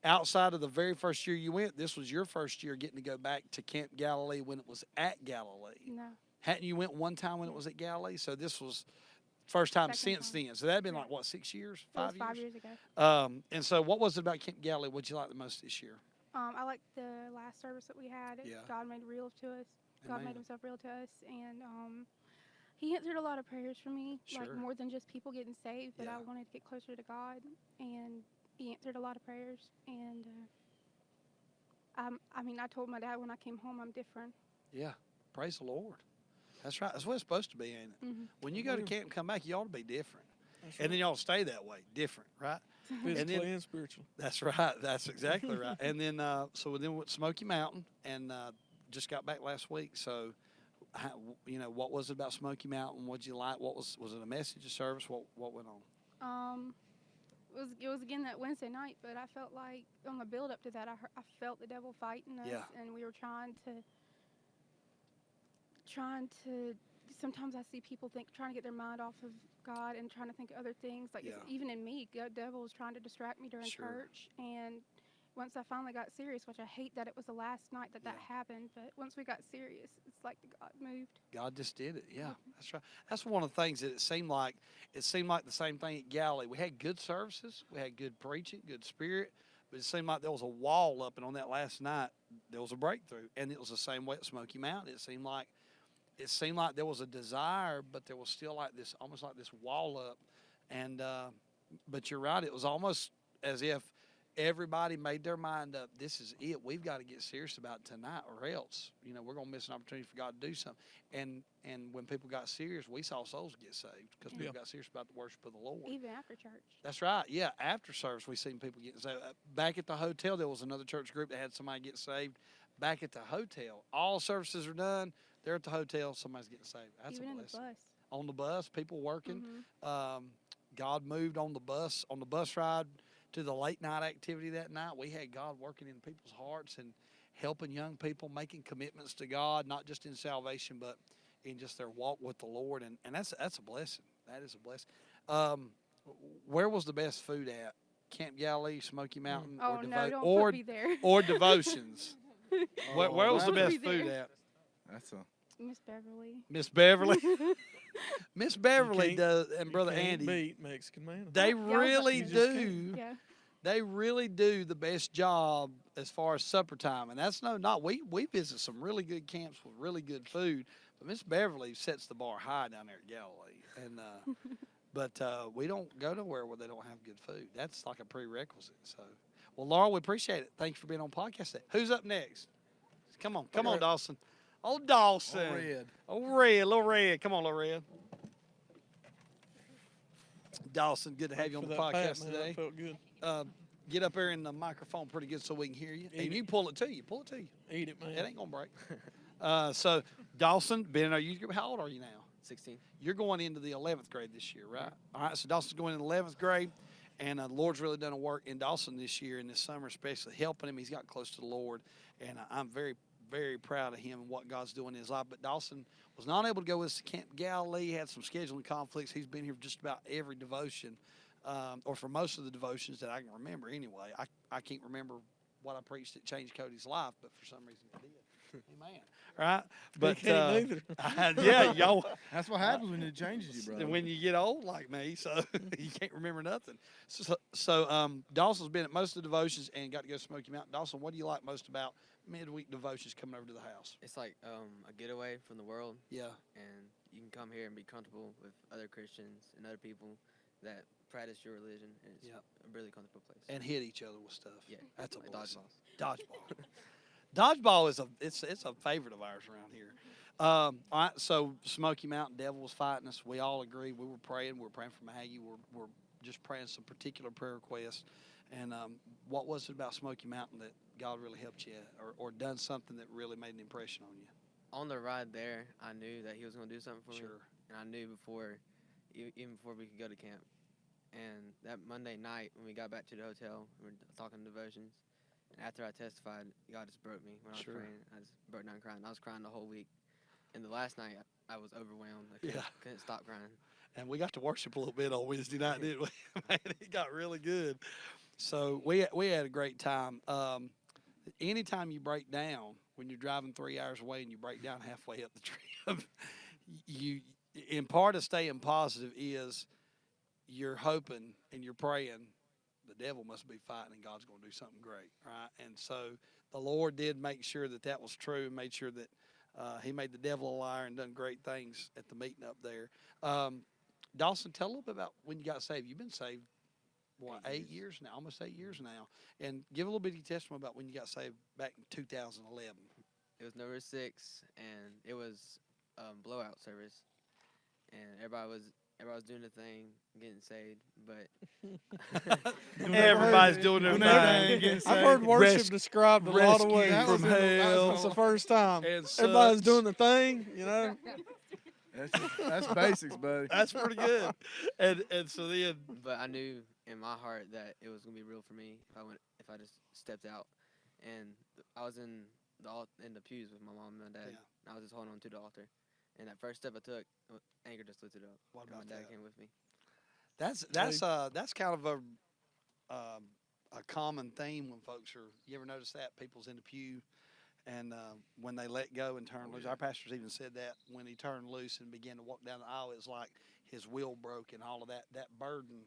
Speaker 1: outside of the very first year you went. This was your first year getting to go back to Camp Galilee when it was at Galilee.
Speaker 7: no.
Speaker 1: Hadn't you went one time when it was at Galilee? So this was first time
Speaker 7: Second
Speaker 1: since
Speaker 7: time.
Speaker 1: then. So that'd been
Speaker 7: Yeah.
Speaker 1: like what, 6 years,
Speaker 7: It was
Speaker 1: 5 years?
Speaker 7: 5 years ago.
Speaker 1: And so what was it about Camp Galilee? What'd you like the most this year?
Speaker 7: I liked the last service that we had.
Speaker 1: Yeah.
Speaker 7: God made real to us. God
Speaker 1: Amen.
Speaker 7: made himself real to us. And he answered a lot of prayers for me,
Speaker 1: Sure.
Speaker 7: like more than just people getting saved, but
Speaker 1: Yeah.
Speaker 7: I wanted to get closer to God. And he answered a lot of prayers. And I told my dad when I came home I'm different.
Speaker 1: Yeah, praise the Lord. That's right. That's what it's supposed to be, ain't it?
Speaker 7: Mm-hmm.
Speaker 1: When you go to camp and come back, you ought to be different.
Speaker 3: That's
Speaker 1: And then you ought to stay that way, different, right?
Speaker 3: Physically
Speaker 1: then-
Speaker 3: and spiritually.
Speaker 1: That's right. That's exactly right. And then, so then went to Smoky Mountain and just got back last week. So, how, what was it about Smoky Mountain? What'd you like? Was it a message, a service? What went on?
Speaker 7: It was again that Wednesday night, but I felt like on the build up to that, I felt the devil fighting us,
Speaker 1: Yeah.
Speaker 7: and we were trying to. Sometimes I see people trying to get their mind off of God and trying to think of other things. Like
Speaker 1: Yeah.
Speaker 7: even in me, the devil was trying to distract me during
Speaker 1: Sure.
Speaker 7: church, and once I finally got serious, which I hate that it was the last night that
Speaker 1: Yeah.
Speaker 7: happened, but once we got serious, it's like God moved.
Speaker 1: God just did it. Yeah, that's right. That's one of the things that it seemed like the same thing at Galilee. We had good services, we had good preaching, good spirit, but it seemed like there was a wall up, and on that last night there was a breakthrough, and it was the same way at Smoky Mountain. It seemed like it seemed like there was a desire, but there was still like this, almost like this wall up. And but you're right, it was almost as if everybody made their mind up. This is it. We've got to get serious about it tonight, or else, we're gonna miss an opportunity for God to do something. And when people got serious, we saw souls get saved because people got serious about the worship of the Lord.
Speaker 7: Even after church.
Speaker 1: That's right. Yeah, after service, we seen people getting saved. Back at the hotel, there was another church group that had somebody get saved. Back at the hotel, all services are done. They're at the hotel. Somebody's getting saved. That's
Speaker 7: Even
Speaker 1: a
Speaker 7: in the
Speaker 1: blessing.
Speaker 7: bus.
Speaker 1: On the bus, people working.
Speaker 7: Mhm.
Speaker 1: God moved on the bus ride to the late night activity that night. We had God working in people's hearts and helping young people, making commitments to God, not just in salvation, but in just their walk with the Lord. And that's a blessing. That is a blessing. Where was the best food at? Camp Galilee, Smoky Mountain,
Speaker 7: Oh,
Speaker 1: or
Speaker 7: no, don't
Speaker 1: or
Speaker 7: put me there.
Speaker 1: or Devotions? Where was the
Speaker 7: Don't
Speaker 1: best
Speaker 7: put me
Speaker 1: food
Speaker 7: there.
Speaker 1: at?
Speaker 4: That's a
Speaker 7: Miss Beverly.
Speaker 1: Miss Beverly. Miss Beverly
Speaker 3: can't-
Speaker 1: does, and Brother
Speaker 3: Can't
Speaker 1: Andy,
Speaker 3: beat Mexican man.
Speaker 1: they
Speaker 7: Yeah, I was about
Speaker 1: really
Speaker 7: to
Speaker 3: just
Speaker 1: do.
Speaker 7: Yeah.
Speaker 1: They really do the best job as far as supper time, and that's not we visit some really good camps with really good food, but Miss Beverly sets the bar high down there at Galilee, and but we don't go nowhere where they don't have good food. That's like a prerequisite. So, well, Laura, we appreciate it. Thank you for being on podcast today. Who's up next? Come on, Dawson. Oh, Dawson.
Speaker 4: Oh, Red.
Speaker 1: Oh, Red, little Red. Come on, little Red. Dawson, good to have you on the podcast
Speaker 3: man.
Speaker 1: today.
Speaker 3: That felt good.
Speaker 1: Get up there in the microphone pretty good so we can hear you.
Speaker 3: Eat
Speaker 1: And
Speaker 3: it.
Speaker 1: you pull it to you. Pull it to you.
Speaker 3: Eat it, man.
Speaker 1: It ain't gonna break. So Dawson, Ben, how old are you now?
Speaker 8: 16.
Speaker 1: You're going into the 11th grade this year, right? All right. So Dawson's going in the 11th grade, and the Lord's really done a work in Dawson this year and this summer, especially helping him. He's got close to the Lord, and I'm very, very proud of him and what God's doing in his life. But Dawson was not able to go with us to Camp Galilee. He had some scheduling conflicts. He's been here for just about every devotion. Or for most of the devotions that I can remember anyway. I can't remember what I preached that changed Cody's life, but for some reason it did. Amen. Right? But
Speaker 3: can't either.
Speaker 1: yeah, y'all.
Speaker 4: That's what happens when it changes you, brother.
Speaker 1: When you get old like me, so you can't remember nothing. So Dawson's been at most of the devotions and got to go to Smoky Mountain. Dawson, what do you like most about midweek devotions coming over to the house?
Speaker 8: It's like a getaway from the world,
Speaker 1: Yeah.
Speaker 8: and you can come here and be comfortable with other Christians and other people that practice your religion, and it's
Speaker 1: Yep.
Speaker 8: a really comfortable place.
Speaker 1: And hit each other with stuff.
Speaker 8: Yeah,
Speaker 1: That's a
Speaker 8: like
Speaker 1: blessing.
Speaker 8: dodgeballs.
Speaker 1: Dodgeball is it's a favorite of ours around here. All right, so Smoky Mountain Devil was fighting us. We all agreed. We were praying. We were praying for Maggie. We're just praying some particular prayer requests. And what was it about Smoky Mountain that God really helped you, or done something that really made an impression on you?
Speaker 8: On the ride there, I knew that he was going to do something for me,
Speaker 1: Sure.
Speaker 8: and I knew even before we could go to camp. And that Monday night when we got back to the hotel, we were talking devotions. And after I testified, God just broke me when I was
Speaker 1: Sure.
Speaker 8: praying. I just broke down crying. I was crying the whole week. And the last night, I was overwhelmed. I couldn't stop crying.
Speaker 1: And we got to worship a little bit on Wednesday night, didn't we? Man, it got really good. So we had a great time. Anytime you break down, when you're driving 3 hours away and you break down halfway up the trip, in part of staying positive is you're hoping and you're praying the devil must be fighting and God's going to do something great, right? And so the Lord did make sure that was true and made sure that he made the devil a liar and done great things at the meeting up there. Dawson, tell a little bit about when you got saved. You've been saved, what, 8 years now, almost 8 years now. And give a little bit of your testimony about when you got saved back in 2011.
Speaker 8: It was November 6th, and it was blowout service. And everybody was doing the thing, getting saved, but
Speaker 1: Everybody's doing their thing.
Speaker 3: I've heard worship
Speaker 1: Res-
Speaker 3: described a lot of
Speaker 1: rescue
Speaker 3: ways.
Speaker 1: from hell.
Speaker 3: That's the first time.
Speaker 1: And
Speaker 3: Everybody's
Speaker 1: such.
Speaker 3: doing the thing, you know.
Speaker 4: That's basics, buddy.
Speaker 1: That's pretty good. And so then,
Speaker 8: But I knew in my heart that it was gonna be real for me if I just stepped out. And I was in the pews with my mom and my dad.
Speaker 1: Yeah.
Speaker 8: I was just holding on to the altar. And that first step I took, anger just lifted up.
Speaker 1: What
Speaker 8: and my
Speaker 1: about
Speaker 8: dad
Speaker 1: that?
Speaker 8: came with me.
Speaker 1: that's kind of a common theme when folks are. You ever notice that people's in the pew, and when they let go and turn loose. Our pastor's even said that when he turned loose and began to walk down the aisle, it's like his will broke and all of that burden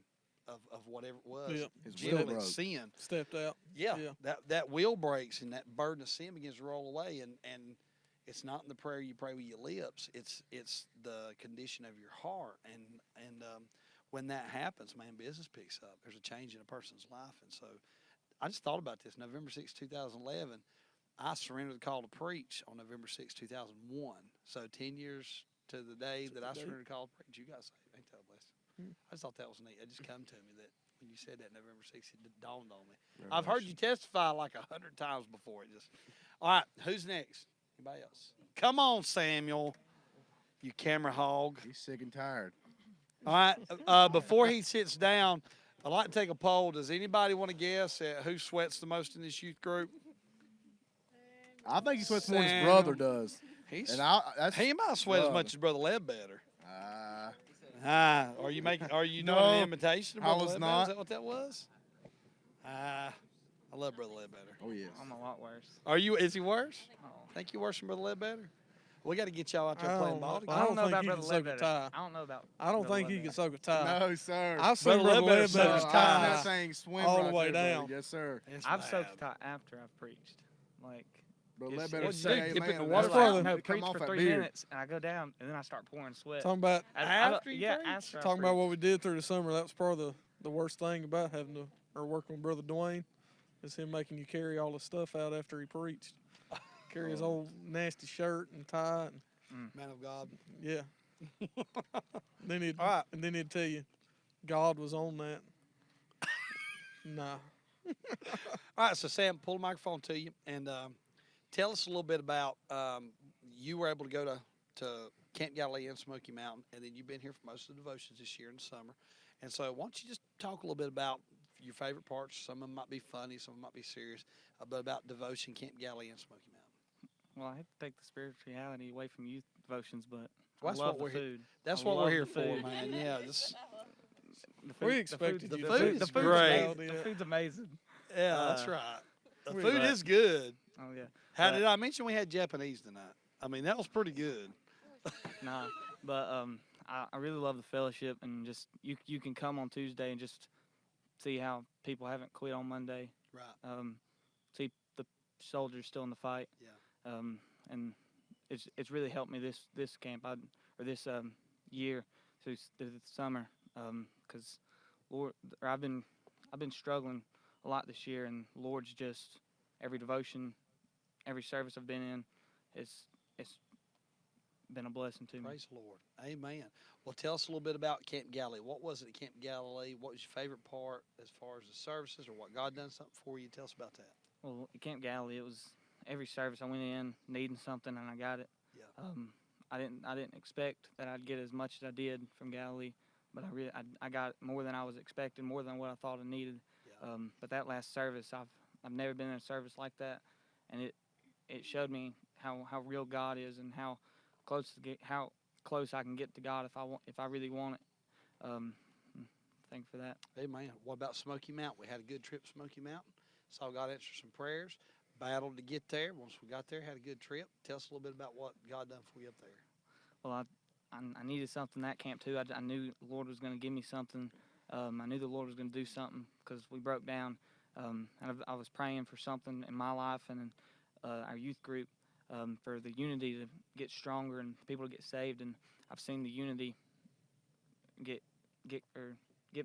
Speaker 1: of whatever it was.
Speaker 3: Yep.
Speaker 4: His will
Speaker 1: Generally,
Speaker 4: broke.
Speaker 1: sin.
Speaker 3: Stepped out.
Speaker 1: Yeah,
Speaker 3: Yeah.
Speaker 1: that will breaks and that burden of sin begins to roll away, and it's not in the prayer you pray with your lips. It's the condition of your heart, and when that happens, man, business picks up. There's a change in a person's life, and so I just thought about this. November 6, 2011, I surrendered the call to preach on November 6, 2001. So 10 years to the day that I surrendered the call to preach. You guys say, ain't that blessed? I just thought that was neat. It just come to me that when you said that November 6th, it dawned on me. I've heard you testify like 100 times before. All right, who's next? Anybody else? Come on, Samuel, you camera hog.
Speaker 4: He's sick and tired.
Speaker 1: All right, before he sits down, I'd like to take a poll. Does anybody want to guess at who sweats the most in this youth group?
Speaker 4: I think he sweats more than his brother does.
Speaker 1: He might sweat as much as Brother Ledbetter. Are you doing an imitation of Brother Ledbetter?
Speaker 4: Not.
Speaker 1: Is that what that was? I love Brother Ledbetter.
Speaker 4: Oh yes.
Speaker 9: I'm a lot worse.
Speaker 1: Is he worse?
Speaker 9: Oh.
Speaker 1: Think you worse than Brother Ledbetter? We got to get y'all out there playing ball together.
Speaker 3: I don't
Speaker 9: know
Speaker 3: think
Speaker 9: about
Speaker 3: he
Speaker 9: Brother
Speaker 3: can soak a
Speaker 9: Ledbetter.
Speaker 3: tie.
Speaker 9: I don't know about.
Speaker 3: I don't
Speaker 9: Brother
Speaker 3: think he
Speaker 9: Ledbetter.
Speaker 3: can soak a tie.
Speaker 4: No, sir.
Speaker 3: I've seen
Speaker 1: Brother
Speaker 3: Brother
Speaker 1: Ledbetter
Speaker 3: Ledbetter
Speaker 1: soaks
Speaker 4: I've
Speaker 1: ties.
Speaker 4: seen that thing swim
Speaker 3: all
Speaker 4: right
Speaker 3: the way
Speaker 4: there,
Speaker 3: down.
Speaker 4: buddy. Yes, sir.
Speaker 1: It's
Speaker 9: I've
Speaker 1: bad.
Speaker 9: soaked a tie after I've preached. Like.
Speaker 4: Brother
Speaker 9: It's-
Speaker 4: Ledbetter
Speaker 1: what'd you
Speaker 4: say,
Speaker 1: do?
Speaker 4: hey,
Speaker 1: Dip it in
Speaker 4: man,
Speaker 1: the water?
Speaker 4: that's
Speaker 3: Brother-
Speaker 4: like-
Speaker 9: No,
Speaker 4: it come
Speaker 9: preach
Speaker 4: off
Speaker 9: for
Speaker 4: that
Speaker 9: 3
Speaker 4: beard.
Speaker 9: minutes, and I go down, and then I start pouring sweat.
Speaker 3: Talking about
Speaker 1: After you preach?
Speaker 9: after I
Speaker 3: talking about
Speaker 9: preach.
Speaker 3: what we did through the summer. That was probably the worst thing about having to or working with Brother Dwayne, is him making you carry all the stuff out after he preached. Carry his old nasty shirt and tie. And,
Speaker 1: Man of God.
Speaker 3: yeah. then he'd
Speaker 1: All right.
Speaker 3: and then he'd tell you, God was on that. Nah.
Speaker 1: All right, so Sam, pull the microphone to you and tell us a little bit about you were able to go to Camp Galilee and Smoky Mountain, and then you've been here for most of the devotions this year in the summer. And so why don't you just talk a little bit about your favorite parts? Some of them might be funny, some of them might be serious, but about devotion, Camp Galilee and Smoky Mountain.
Speaker 9: Well, I hate to take the spirituality away from youth devotions, but
Speaker 1: Well,
Speaker 9: I
Speaker 1: that's
Speaker 9: love
Speaker 1: what
Speaker 9: the
Speaker 1: we're
Speaker 9: food.
Speaker 1: That's
Speaker 9: I
Speaker 1: what we're
Speaker 9: love
Speaker 1: here
Speaker 9: the
Speaker 1: for,
Speaker 9: food.
Speaker 1: man. Yeah, just,
Speaker 9: The
Speaker 3: We
Speaker 9: food-
Speaker 3: expected
Speaker 9: the
Speaker 3: you
Speaker 9: food,
Speaker 3: to
Speaker 1: food
Speaker 3: take
Speaker 1: is
Speaker 9: the food's
Speaker 1: great.
Speaker 9: amazing. The food's amazing.
Speaker 1: yeah, that's
Speaker 9: Uh,
Speaker 1: right. The
Speaker 3: we-
Speaker 1: food
Speaker 9: but-
Speaker 1: is good.
Speaker 9: Oh yeah.
Speaker 1: How
Speaker 9: But-
Speaker 1: did I mention we had Japanese tonight? I mean, that was pretty good.
Speaker 9: Nah, but I really love the fellowship, and just you can come on Tuesday and just see how people haven't quit on Monday.
Speaker 1: Right.
Speaker 9: See the soldiers still in the fight.
Speaker 1: Yeah.
Speaker 9: And it's really helped me this camp or this year through the summer, because Lord, or I've been struggling a lot this year, and Lord's just every devotion, every service I've been in, it's been a blessing to me.
Speaker 1: Praise the Lord. Amen. Well, tell us a little bit about Camp Galilee. What was it at Camp Galilee? What was your favorite part as far as the services or what God done something for you? Tell us about that.
Speaker 9: Well, at Camp Galilee, it was every service I went in needing something, and I got it.
Speaker 1: Yeah.
Speaker 9: I didn't expect that I'd get as much as I did from Galilee, but I got more than I was expecting, more than what I thought I needed.
Speaker 1: Yeah.
Speaker 9: But that last service, I've never been in a service like that, and it showed me how real God is and how close I can get to God if I really want it. Thank you for that.
Speaker 1: Amen. What about Smoky Mountain? We had a good trip to Smoky Mountain. Saw God answer some prayers. Battled to get there. Once we got there, had a good trip. Tell us a little bit about what God done for you up there.
Speaker 9: Well, I needed something that camp too. I knew the Lord was going to give me something. I knew the Lord was going to do something because we broke down. And I was praying for something in my life and in our youth group for the unity to get stronger and people to get saved. And I've seen the unity get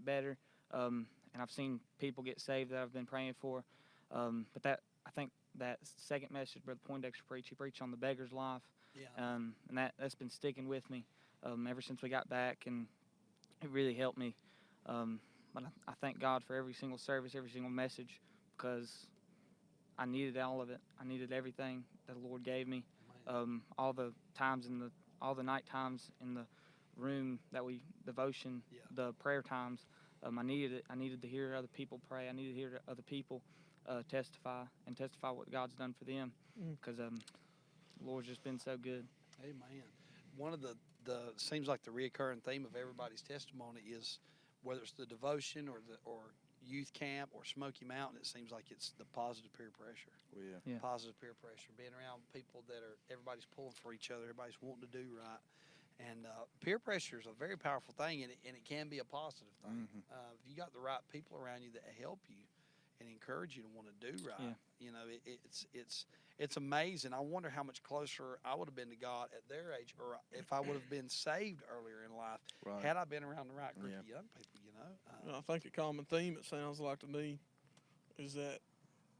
Speaker 9: better. And I've seen people get saved that I've been praying for. But I think that second message Brother Poindexter preached, he preached on the beggar's life.
Speaker 1: Yeah.
Speaker 9: And that's been sticking with me ever since we got back, and it really helped me. But I thank God for every single service, every single message, because I needed all of it. I needed everything that the Lord gave me. All the times all the night times in the room that we devotion,
Speaker 1: Yeah.
Speaker 9: the prayer times. I needed it. I needed to hear other people pray. I needed to hear other people testify what God's done for them, because the Lord's just been so good.
Speaker 1: Amen. One of the seems like the reoccurring theme of everybody's testimony is whether it's the devotion or youth camp or Smoky Mountain, it seems like it's the positive peer pressure.
Speaker 4: Well, yeah.
Speaker 9: Yeah.
Speaker 1: Positive peer pressure, being around people that everybody's pulling for each other, everybody's wanting to do right. And peer pressure is a very powerful thing, and it can be a positive thing.
Speaker 4: Mhm.
Speaker 1: If you got the right people around you that help you, and encourage you to want to do right.
Speaker 9: Yeah.
Speaker 1: You know, it's amazing. I wonder how much closer I would have been to God at their age, or if I would have been saved earlier in life
Speaker 4: Right.
Speaker 1: had I been around the right group
Speaker 4: Yeah.
Speaker 1: of young people. You know,
Speaker 3: I think a common theme, it sounds like to me, is that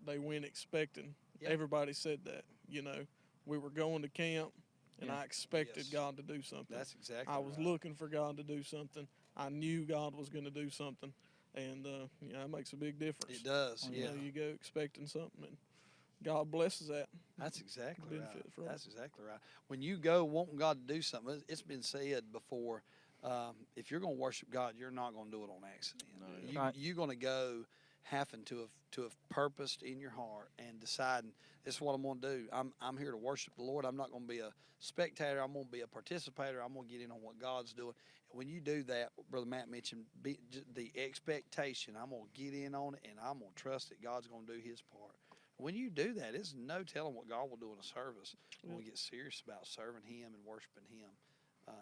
Speaker 3: they went expecting.
Speaker 1: Yeah.
Speaker 3: Everybody said that. You know, we were going to camp, and
Speaker 9: Yeah.
Speaker 3: I expected
Speaker 1: Yes.
Speaker 3: God to do something.
Speaker 1: that's exactly.
Speaker 3: I was
Speaker 1: right.
Speaker 3: looking for God to do something. I knew God was going to do something, and it makes a big difference.
Speaker 1: It does.
Speaker 3: You
Speaker 1: Yeah.
Speaker 3: know, you go expecting something, and God blesses that.
Speaker 1: That's exactly right.
Speaker 3: benefit from it.
Speaker 1: That's exactly right. When you go wanting God to do something, it's been said before. If you're going to worship God, you're not going to do it on accident.
Speaker 4: No.
Speaker 9: Right.
Speaker 1: You're going to go having to have purposed in your heart and deciding this is what I'm going to do. I'm here to worship the Lord. I'm not going to be a spectator. I'm going to be a participator. I'm going to get in on what God's doing. And when you do that, Brother Matt mentioned the expectation. I'm going to get in on it, and I'm going to trust that God's going to do His part. When you do that, it's no telling what God will do in a service when we get serious about serving Him and worshiping Him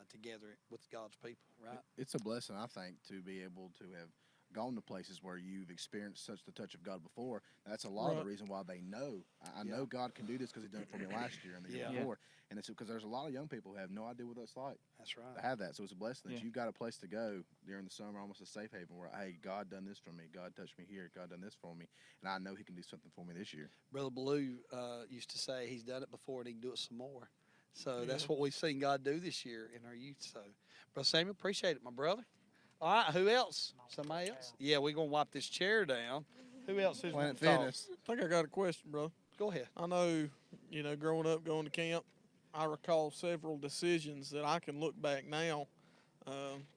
Speaker 1: together with God's people, right?
Speaker 4: It's a blessing, I think, to be able to have gone to places where you've experienced such the touch of God before. That's a lot of the
Speaker 3: Right.
Speaker 4: reason why they know. I
Speaker 1: Yeah.
Speaker 4: know God can do this because He done it for me last year and the year
Speaker 1: Yeah.
Speaker 9: Yeah.
Speaker 4: before. And it's because there's a lot of young people who have no idea what that's like
Speaker 1: That's
Speaker 4: to
Speaker 1: right.
Speaker 4: have that. So it's a blessing that
Speaker 9: Yeah.
Speaker 4: you've got a place to go during the summer, almost a safe haven where, hey, God done this for me. God touched me here. God done this for me. And I know He can do something for me this year.
Speaker 1: Brother Blue used to say He's done it before and He can do it some more. So
Speaker 3: Yeah.
Speaker 1: that's what we've seen God do this year in our youth. So, Brother Samuel, appreciate it, my brother. All right, who else? Somebody else? Yeah, we're going to wipe this chair down. Who else? Who's
Speaker 4: Planet
Speaker 1: wanting to talk?
Speaker 4: Fitness.
Speaker 3: I think I got a question, bro.
Speaker 1: Go ahead.
Speaker 3: I know, growing up, going to camp, I recall several decisions that I can look back now,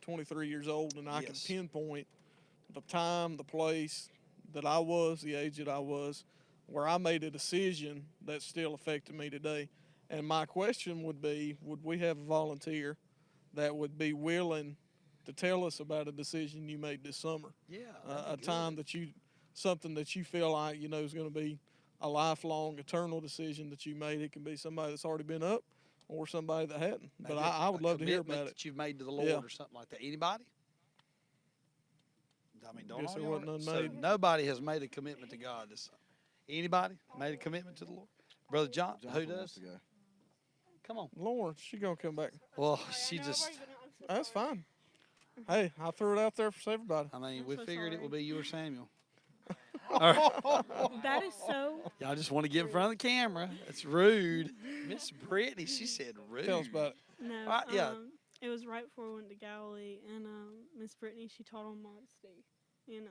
Speaker 3: 23 years old, and I can
Speaker 1: Yes.
Speaker 3: pinpoint the time, the place that I was, the age that I was, where I made a decision that still affected me today. And my question would be, would we have a volunteer that would be willing to tell us about a decision you made this summer?
Speaker 1: Yeah.
Speaker 3: A time that something that you feel like, is going to be a lifelong, eternal decision that you made. It can be somebody that's already been up or somebody that hadn't. But I would love to hear about it.
Speaker 1: That you've made to the Lord
Speaker 3: Yeah.
Speaker 1: or something like that. Anybody? I mean, don't
Speaker 3: Guess
Speaker 1: all
Speaker 3: there
Speaker 1: y'all
Speaker 3: wasn't
Speaker 1: right?
Speaker 3: none
Speaker 1: So
Speaker 3: made.
Speaker 1: nobody has made a commitment to God this summer. Anybody made a commitment to the Lord? Brother John, who
Speaker 4: Jonathan wants
Speaker 1: does?
Speaker 4: to go.
Speaker 1: Come on.
Speaker 3: Lauren, she going to come back.
Speaker 1: Well, she just.
Speaker 3: That's fine. Hey, I threw it out there for everybody.
Speaker 1: I mean,
Speaker 2: I'm
Speaker 1: we
Speaker 2: so
Speaker 1: figured it
Speaker 2: sorry.
Speaker 1: would be you or Samuel. All right.
Speaker 2: That is so.
Speaker 1: Y'all just want to get in front of the camera. It's rude. Miss Brittany, she said rude.
Speaker 3: Tell us about it.
Speaker 2: No.
Speaker 1: Yeah.
Speaker 2: It was right before we went to Galilee, and Miss Brittany, she taught on modesty. And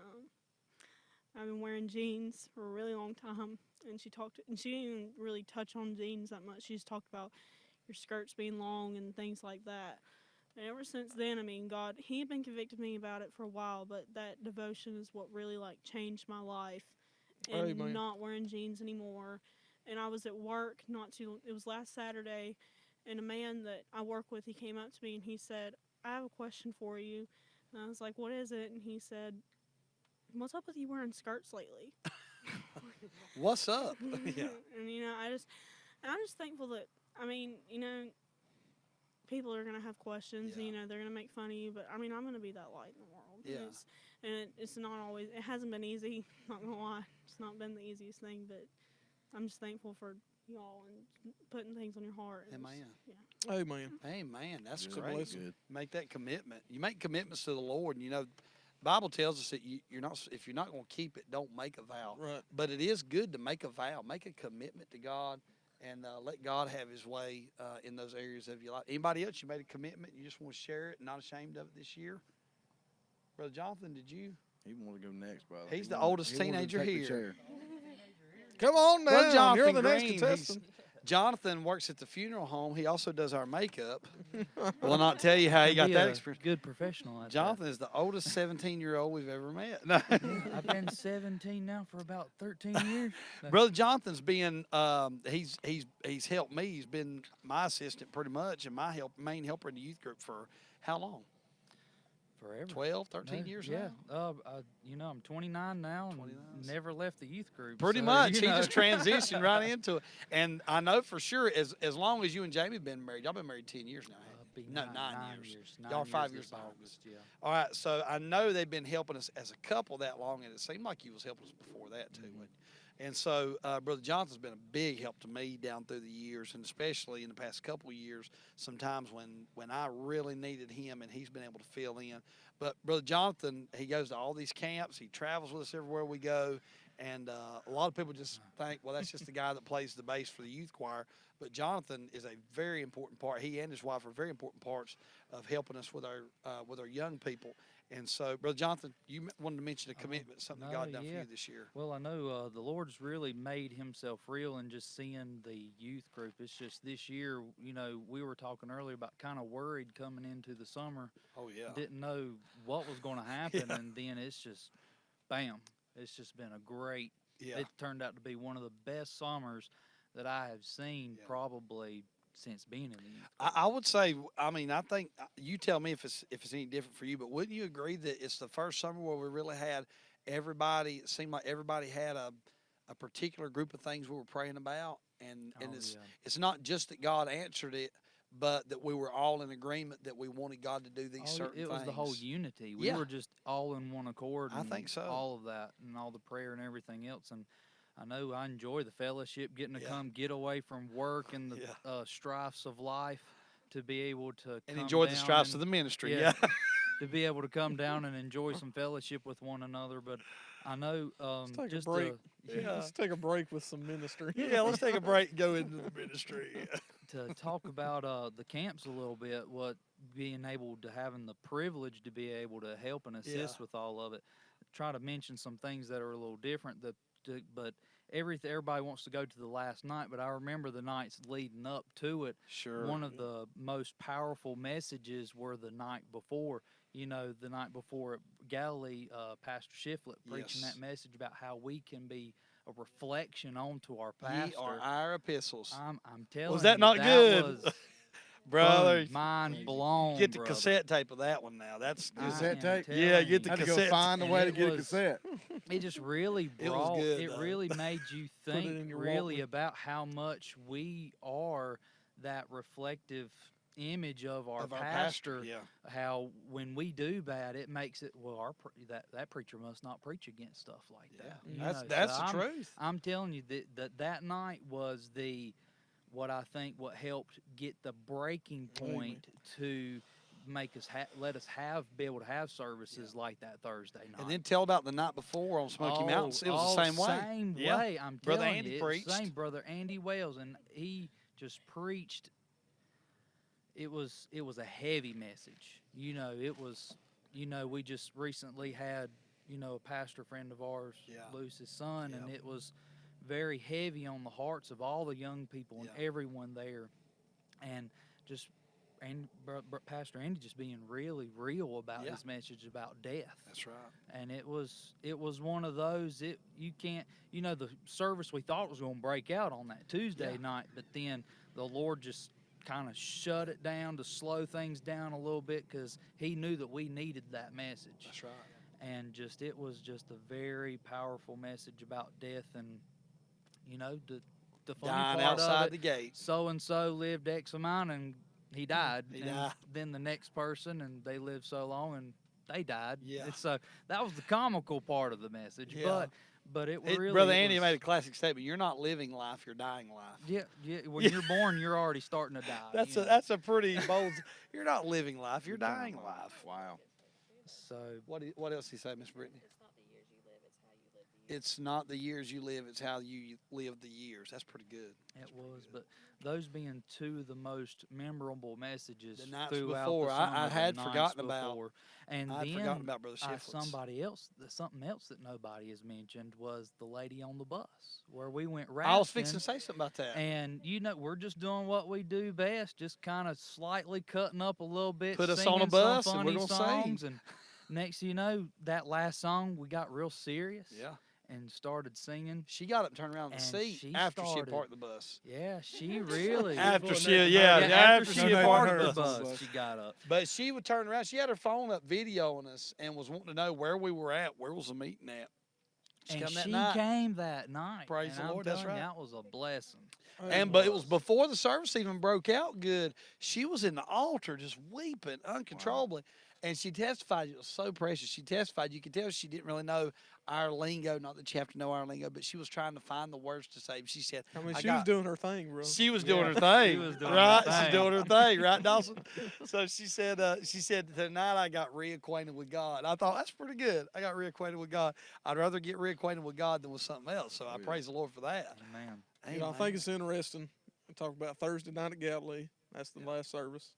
Speaker 2: I've been wearing jeans for a really long time, and she didn't even really touch on jeans that much. She just talked about your skirts being long and things like that. And ever since then, I mean, God, He had been convicting me about it for a while, but that devotion is what really changed my life. And
Speaker 3: Amen.
Speaker 2: not wearing jeans anymore. And I was at work it was last Saturday, and a man that I work with, he came up to me and he said, "I have a question for you." And I was like, "What is it?" And he said, "What's up with you wearing skirts lately?"
Speaker 1: What's up? Yeah.
Speaker 2: And I'm just thankful that, I mean, people are gonna have questions.
Speaker 1: Yeah.
Speaker 2: They're gonna make fun of you, but I mean, I'm gonna be that light in the world.
Speaker 1: Yeah.
Speaker 2: It's not always. It hasn't been easy. Not gonna lie, it's not been the easiest thing, but I'm just thankful for y'all and putting things on your heart. and just-
Speaker 1: Amen.
Speaker 2: Yeah.
Speaker 3: Amen.
Speaker 1: Amen. That's
Speaker 3: It's a
Speaker 1: great.
Speaker 3: blessing.
Speaker 4: Good.
Speaker 1: Make that commitment. You make commitments to the Lord, and the Bible tells us that you're not. If you're not going to keep it, don't make a vow.
Speaker 3: Right.
Speaker 1: But it is good to make a vow, make a commitment to God, and let God have His way in those areas of your life. Anybody else? You made a commitment. You just want to share it, and not ashamed of it this year. Brother Jonathan, did you?
Speaker 4: He wanted to go next, brother.
Speaker 1: He's
Speaker 4: He
Speaker 1: the
Speaker 4: wanted-
Speaker 1: oldest
Speaker 4: he wanted to
Speaker 1: teenager
Speaker 4: take the
Speaker 1: here.
Speaker 4: chair.
Speaker 3: Come on
Speaker 1: Brother
Speaker 3: down.
Speaker 1: Jonathan
Speaker 3: You're the next
Speaker 1: Green,
Speaker 3: contestant.
Speaker 1: Jonathan works at the funeral home. He also does our makeup. Will not tell you how he got
Speaker 10: Be
Speaker 1: that
Speaker 10: a
Speaker 1: experience.
Speaker 10: Good professional. At
Speaker 1: Jonathan is the oldest 17-year-old we've ever met. No.
Speaker 10: that. I've been 17 now for about 13 years.
Speaker 1: Brother Jonathan's been he's helped me. He's been my assistant pretty much and my main helper in the youth group for how long?
Speaker 10: Forever.
Speaker 1: 12, 13
Speaker 10: No,
Speaker 1: years
Speaker 10: yeah.
Speaker 1: now?
Speaker 10: I'm 29 now and
Speaker 1: 29.
Speaker 10: never left the youth group.
Speaker 1: Pretty
Speaker 10: so,
Speaker 1: much.
Speaker 10: you
Speaker 1: He
Speaker 10: know.
Speaker 1: just transitioned right into it. And I know for sure as long as you and Jamie have been married, y'all been married 10 years now.
Speaker 10: be
Speaker 1: No, 9
Speaker 10: 9
Speaker 1: years.
Speaker 10: years.
Speaker 1: Y'all are
Speaker 10: 9
Speaker 1: 5
Speaker 10: years
Speaker 1: years
Speaker 10: this
Speaker 1: behind
Speaker 10: August. Yeah.
Speaker 1: All right, so I know they've been helping us as a couple that long, and it seemed like you was helping us before that too.
Speaker 10: Mhm.
Speaker 1: And so, Brother Jonathan's been a big help to me down through the years, and especially in the past couple of years, sometimes when I really needed him, and he's been able to fill in. But Brother Jonathan, he goes to all these camps. He travels with us everywhere we go. And a lot of people just think, well, that's just the guy that plays the bass for the youth choir. But Jonathan is a very important part. He and his wife are very important parts of helping us with our young people. And so, Brother Jonathan, you wanted to mention a commitment, something God done for you this year.
Speaker 10: Well, I know the Lord's really made himself real in just seeing the youth group. It's just this year, you know, we were talking earlier about kind of worried coming into the summer.
Speaker 1: Oh, yeah.
Speaker 10: Didn't know what was going to happen.
Speaker 1: Yeah.
Speaker 10: And then it's just, bam, it's just been a great,
Speaker 1: Yeah.
Speaker 10: it turned out to be one of the best summers that I have seen probably since being in the youth.
Speaker 1: I would say, I mean, I think you tell me if it's any different for you, but wouldn't you agree that it's the first summer where we really had everybody? It seemed like everybody had a particular group of things we were praying about, and it's not just that God answered it, but that we were all in agreement that we wanted God to do these certain things.
Speaker 10: It was the whole unity. We were just all in one accord.
Speaker 1: I think so.
Speaker 10: All of that and all the prayer and everything else. And I know I enjoy the fellowship, getting to come get away from work and the strifes of life to be able to
Speaker 1: and enjoy the strifes of the ministry. Yeah.
Speaker 10: To be able to come down and enjoy some fellowship with one another. But I know
Speaker 3: let's take
Speaker 10: just
Speaker 3: a break. Let's take a break with some ministry.
Speaker 1: Yeah, let's take a break and go into the ministry.
Speaker 10: To talk about the camps a little bit, what being able to having the privilege to be able to help and assist with all of it. Try to mention some things that are a little different, but everybody wants to go to the last night, but I remember the nights leading up to it.
Speaker 1: Sure.
Speaker 10: One of the most powerful messages were the night before. You know, the night before at Galilee, Pastor Shiflett preaching that message about how we can be a reflection onto our pastor.
Speaker 1: Ye are our epistles.
Speaker 10: I'm telling you.
Speaker 1: Was that not good?
Speaker 10: Was
Speaker 1: brother,
Speaker 10: mind blown.
Speaker 1: Get the cassette tape of that one now. That's
Speaker 4: cassette tape.
Speaker 1: Yeah, get the
Speaker 4: I had to
Speaker 1: cassette.
Speaker 4: go find a way to get a cassette.
Speaker 10: It just really brought. It really made you think really about how much we are that reflective image of our pastor.
Speaker 1: Yeah.
Speaker 10: How when we do bad, it makes it that preacher must not preach against stuff like that.
Speaker 1: Yeah. That's the truth.
Speaker 10: I'm telling you that night was what I think what helped get the breaking point to make us let us be able to have services like that Thursday night.
Speaker 1: And then tell about the night before on Smoky Mountains. It was the same way.
Speaker 10: Same way. I'm
Speaker 1: Brother
Speaker 10: telling
Speaker 1: Andy
Speaker 10: you,
Speaker 1: preached.
Speaker 10: Same Brother Andy Wells, and he just preached. It was a heavy message. You know, it was. You know, we just recently had a pastor friend of ours lose his son, and it was very heavy on the hearts of all the young people and everyone there, and just Pastor Andy just being really real about his message about death.
Speaker 1: That's right.
Speaker 10: And it was one of those. You can't. The service we thought was going to break out on that Tuesday night, but then the Lord just kind of shut it down to slow things down a little bit because He knew that we needed that message.
Speaker 1: That's right.
Speaker 10: And it was just a very powerful message about death, and the funny
Speaker 1: dying
Speaker 10: part
Speaker 1: outside
Speaker 10: of it,
Speaker 1: the gate.
Speaker 10: so and so lived X amount and he died.
Speaker 1: He
Speaker 10: and
Speaker 1: died.
Speaker 10: Then the next person, and they lived so long and they died.
Speaker 1: Yeah.
Speaker 10: And so that was the comical part of the message.
Speaker 1: Yeah.
Speaker 10: But it really,
Speaker 1: Brother Andy made a classic statement. You're not living life, you're dying life.
Speaker 10: Yeah. When you're born, you're already starting to die.
Speaker 1: That's a pretty bold. You're not living life, you're dying life.
Speaker 4: Wow.
Speaker 10: So
Speaker 1: what else did he say, Miss Brittany? It's not the years you live, it's how you live the years. That's pretty good.
Speaker 10: It was, but those being two of the most memorable messages
Speaker 1: the nights
Speaker 10: throughout
Speaker 1: before,
Speaker 10: the summer,
Speaker 1: I had
Speaker 10: the nights
Speaker 1: forgotten about.
Speaker 10: before. And
Speaker 1: I'd
Speaker 10: then
Speaker 1: forgotten about Brother Shiflett's.
Speaker 10: something else that nobody has mentioned was the lady on the bus where we went rafting.
Speaker 1: I was fixing to say something about that.
Speaker 10: And we're just doing what we do best, just kind of slightly cutting up a little bit.
Speaker 1: Put us
Speaker 10: singing
Speaker 1: on a bus
Speaker 10: some
Speaker 1: and we're
Speaker 10: funny
Speaker 1: gonna
Speaker 10: songs,
Speaker 1: sing.
Speaker 10: And next thing you know, that last song we got real serious.
Speaker 1: Yeah.
Speaker 10: And started singing.
Speaker 1: She got up and turned around the
Speaker 10: And
Speaker 1: seat
Speaker 10: she
Speaker 1: after she had
Speaker 10: started-
Speaker 1: parked the bus.
Speaker 10: Yeah, she really.
Speaker 1: After
Speaker 10: after
Speaker 1: she had parked the bus.
Speaker 10: she got up.
Speaker 1: But she would turn around. She had her phone up videoing us and was wanting to know where we were at. Where was the meeting at?
Speaker 10: And
Speaker 1: come that
Speaker 10: she
Speaker 1: night.
Speaker 10: came that night.
Speaker 1: Praise
Speaker 10: and
Speaker 1: the
Speaker 10: I'm
Speaker 1: Lord, that's
Speaker 10: telling you,
Speaker 1: right.
Speaker 10: That was a blessing.
Speaker 1: But it was before the service even broke out good. She was in the altar just weeping uncontrollably. And she testified. It was so precious. She testified. You could tell she didn't really know our lingo. Not that you have to know our lingo, but she was trying to find the words to say. She said,
Speaker 3: I mean, she was doing her thing, bro.
Speaker 1: She was doing her thing.
Speaker 10: was doing her
Speaker 1: right?
Speaker 10: thing.
Speaker 1: She's doing her thing, right, Dawson? So she said, tonight I got reacquainted with God. I thought, that's pretty good. I got reacquainted with God. I'd rather get reacquainted with God than with something else. So I praise the Lord for that.
Speaker 10: Man.
Speaker 3: You know, I think it's interesting. We talk about Thursday night at Galilee. That's the last service.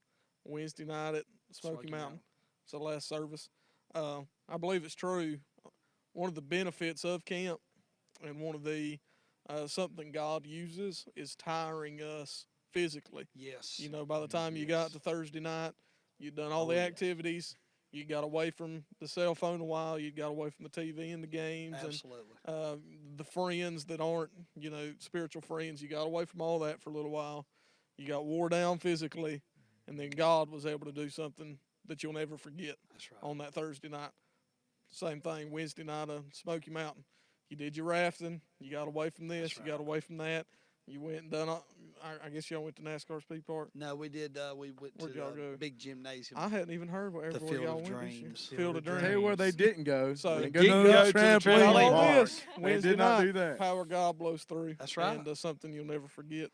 Speaker 3: Wednesday night at Smoky Mountain. It's the last service. I believe it's true. One of the benefits of camp and one of the something God uses is tiring us physically.
Speaker 1: Yes.
Speaker 3: You know, by the time you got to Thursday night, you'd done all the activities. You got away from the cell phone a while. You got away from the TV and the games.
Speaker 1: Absolutely.
Speaker 3: And the friends that aren't, you know, spiritual friends. You got away from all that for a little while. You got wore down physically. And then God was able to do something that you'll never forget.
Speaker 1: That's right.
Speaker 3: On that Thursday night. Same thing, Wednesday night of Smoky Mountain. You did your rafting. You got away from this. You got away from that. You went and done. I guess y'all went to NASCAR Speed Park.
Speaker 1: No, we did. We went
Speaker 3: Where'd
Speaker 1: to
Speaker 3: y'all
Speaker 1: the
Speaker 3: go?
Speaker 1: big gymnasium.
Speaker 3: I hadn't even heard where everywhere y'all went this year. Field of Dreams.
Speaker 11: Tell you where they didn't go.
Speaker 3: So
Speaker 11: they
Speaker 1: didn't go to the trampoline
Speaker 3: all
Speaker 1: park.
Speaker 3: this
Speaker 11: They
Speaker 3: Wednesday
Speaker 11: did not
Speaker 3: night,
Speaker 11: do that.
Speaker 3: Power of God blows through.
Speaker 1: That's right.
Speaker 3: And something you'll never forget.